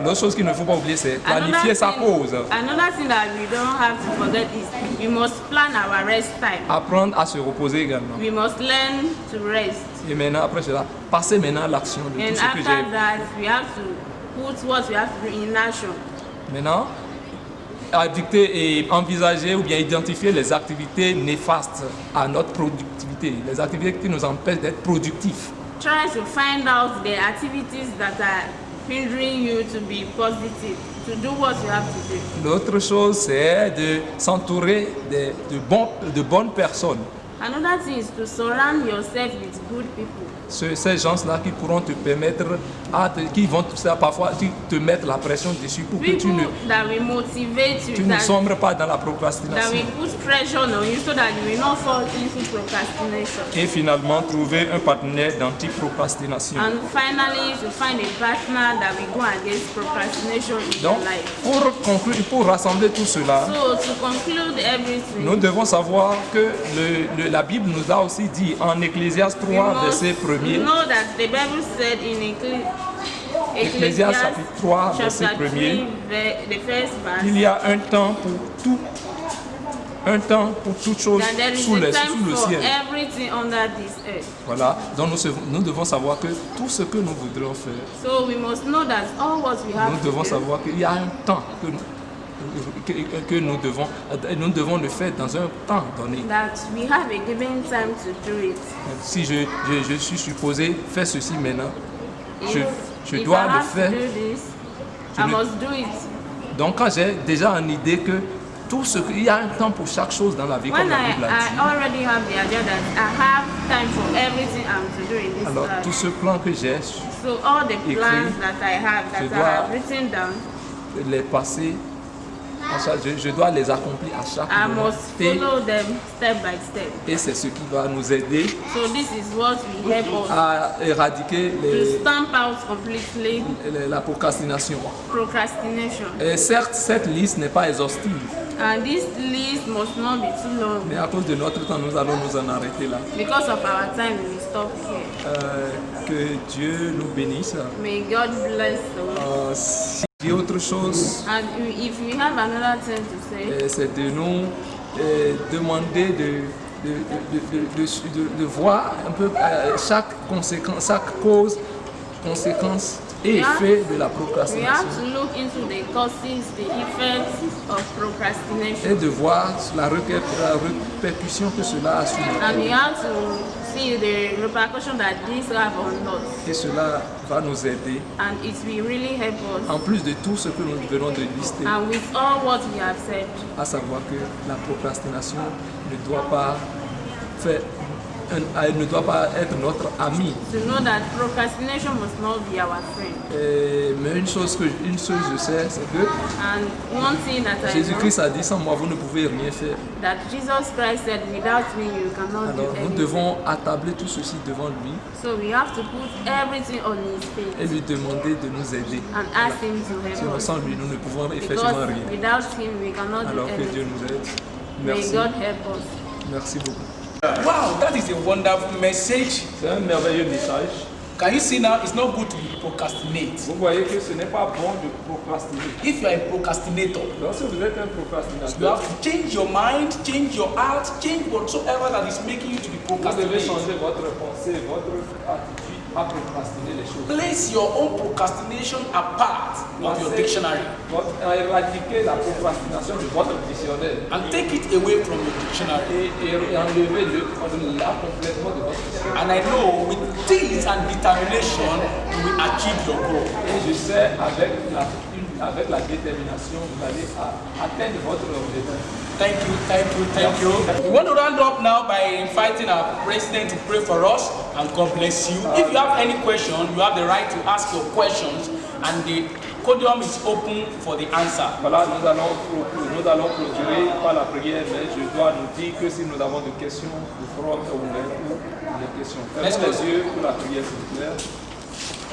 l'autre chose qu'il ne faut pas oublier, c'est planifier sa pause. Another thing that we don't have to forget is we must plan our rest time. Apprendre à se reposer également. We must learn to rest. Et maintenant, après cela, passer maintenant à l'action de And tout ce que after j'ai. that, we have to put what we have to do in action. Maintenant, dicter et envisager ou bien identifier les activités néfastes à notre productivité, les activités qui nous empêchent d'être productifs. Try to find out the activities that are hindering you to be positive, to do what you have to do. L'autre chose, c'est de s'entourer de bonnes personnes. Another thing is to surround yourself with good people. Ces gens-là qui pourront te permettre, qui vont parfois te mettre la pression dessus pour que tu People that will motivate you, ne that sombres pas dans la will procrastination. put pressure on you so that you will not fall into procrastination. Et finalement, trouver un partenaire d'anti-procrastination. And finally, to find a partner that will go against procrastination in Donc, your life. pour conclure, pour rassembler tout cela, So to conclude everything, nous devons savoir que la Bible nous a aussi dit en Ecclésiaste 3, verset 1er, know that the Bible said in Ecclésiaste chapitre 3, verset chapter 1er, 3, the first verse, il y a un temps pour tout, un temps pour toute chose that there is sous a le time for ciel. everything under this earth. Voilà, donc nous devons savoir que tout ce que nous voudrons faire, So we must know that all what we have nous to devons do, savoir qu'il y a un temps que nous devons le faire dans un temps donné. that we have a given time to do it. Si je suis supposé faire ceci maintenant, je If dois I le have faire. to do this, Je I le- must do it. Donc quand j'ai déjà une idée que il y a un temps pour chaque chose dans la vie, comme When la I Bible a dit. already have the idea that I have time for everything I'm to do in this Alors life. tout ce plan que j'ai, So all the écrit, plans that I have, je that I dois- have written down, les passer, je dois les accomplir à chaque I moment. must follow them step by step. Et c'est ce qui va nous aider So this is what will help us à éradiquer to stamp out completely la procrastination. procrastination. Et certes, cette liste n'est pas exhaustive, And this list must not be too long. mais à cause de notre temps, nous allons nous en arrêter là. Because of our time, we will stop here. Que Dieu nous bénisse. May God bless us. Si il y a autre chose, And if we have another thing to say, c'est de nous demander de voir un peu chaque conséquence, chaque cause, conséquence et effet de la we procrastination. have to look into the causes, the effects of Et procrastination. de voir la répercussion que cela a sur notre And we vie. have to see the repercussion that this have on us. Et cela va nous aider, And it will really help us. en plus de tout ce que nous venons de lister, And with all what we have said, à savoir que la procrastination ne doit pas faire elle ne doit pas être notre amie. To know that procrastination must not be our friend. Mais une chose je sais, c'est que And one thing that I Jésus-Christ know, a dit, sans moi, vous ne pouvez rien faire. that Jesus Christ said, without me you cannot Alors, do nous anything. devons attabler tout ceci devant lui So we have to put everything on his et plate lui demander de nous aider. and ask him to help Sinon, us. sans lui, nous ne pouvons Because effectivement rien. without him we cannot do Alors que Dieu anything. nous aide. May Merci. God help us. Merci beaucoup. Wow, that is a wonderful message. C'est un merveilleux message. Can you see now? It's not good to procrastinate. Vous voyez que ce n'est pas bon de procrastiner. If you are a procrastinator, Donc, si vous êtes un you procrastinateur, have to change your mind, change your heart, change whatsoever that is making you to be vous devez procrastinating. changer votre pensée, votre attitude à procrastiner les choses. Place your own procrastination apart of your dictionary Éradiquer la procrastination de votre dictionnaire and take it away from your dictionary. et enlever-le complètement de votre dictionnaire. And I know with this and determination, you will achieve your goal. Et je sais, avec la détermination, vous allez atteindre votre objectif. Thank you, thank you, thank you. We want to round up now by inviting our president to pray for us, and God bless you. If you have any question, you have the right to ask your questions, and the podium is open for the answer. Voilà, nous allons clôturer par la prière, mais je dois nous dire que si nous avons des questions, nous ferons ouvrir les questions. Fermons les yeux pour la prière, s'il vous plaît.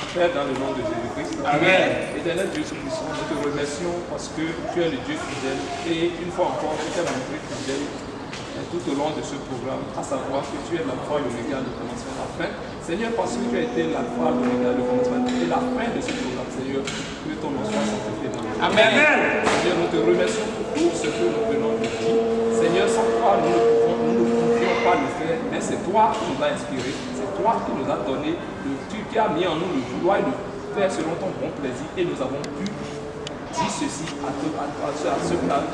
Père, dans le nom de Jésus-Christ. Amen. Éternel Dieu Tout-Puissant, nous te remercions parce que tu es le Dieu fidèle et une fois encore, tu t'es montré fidèle tout au long de ce programme, à savoir que tu es l'alpha et l'oméga, le commencement et la fin. Seigneur, parce que tu as été l'alpha, l'oméga, le commencement et la fin de ce programme, Seigneur, que ton nom soit sanctifié dans nous. Amen. Seigneur, nous te remercions pour tout ce que nous venons de dire. Seigneur, sans toi, nous ne pouvions pas le faire, mais c'est toi qui nous as inspirés, c'est toi qui nous as donné, qui as mis en nous le vouloir et le faire selon ton bon plaisir, et nous avons pu dire ceci à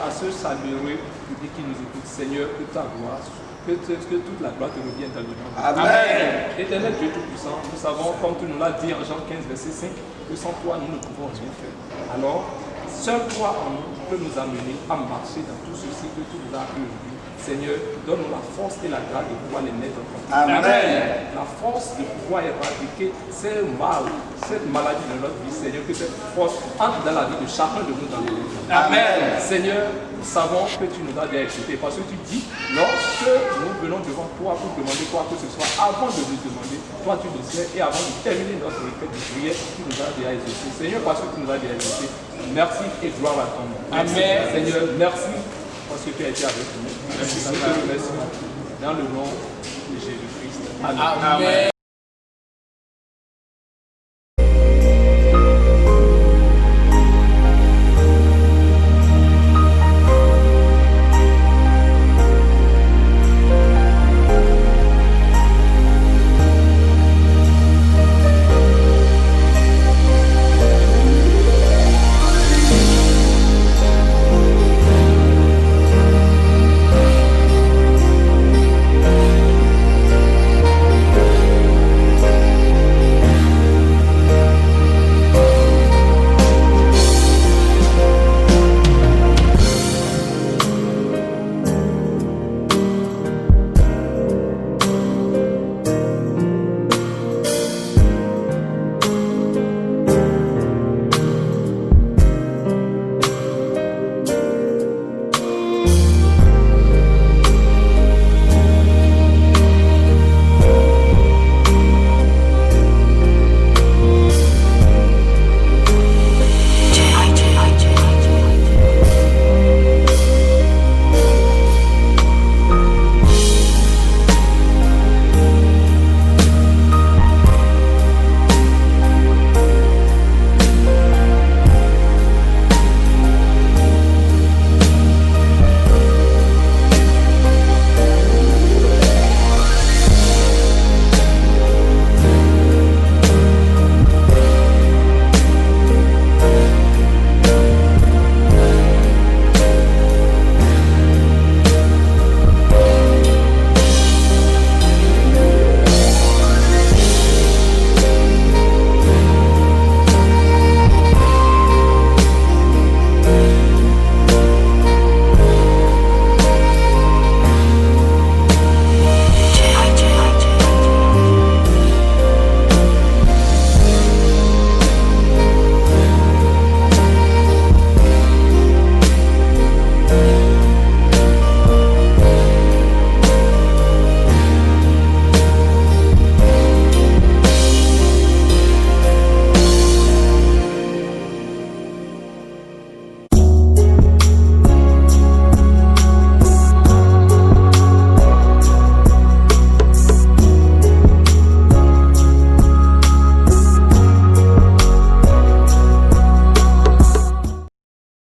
ce chaleureux public qui nous écoute. Seigneur, que ta gloire, que toute la gloire te revienne dans le nom. Amen. Éternel Dieu Tout-Puissant, nous savons, comme tu nous l'as dit en Jean 15, verset 5, que sans toi, nous ne pouvons rien faire. Alors, seul toi en nous peut nous amener à marcher dans tout ceci que tu nous as aujourd'hui. Seigneur, donne-nous la force et la grâce de pouvoir les mettre en pratique. Amen. La force de pouvoir éradiquer cette maladie de notre vie, Seigneur, que cette force entre dans la vie de chacun de nous dans le monde. Amen. Seigneur, nous savons que tu nous as déjà écoutés parce que tu dis, lorsque nous venons devant toi pour demander quoi que ce soit, avant de nous demander, toi tu le sais, et avant de terminer notre requête de prière, tu nous as déjà exaucé. Seigneur, parce que tu nous as déjà exaucé, merci et gloire à ton nom. Amen. Seigneur, merci parce que tu as été avec nous. Merci, nous te remercions dans le nom de Jésus-Christ. Amen. Amen.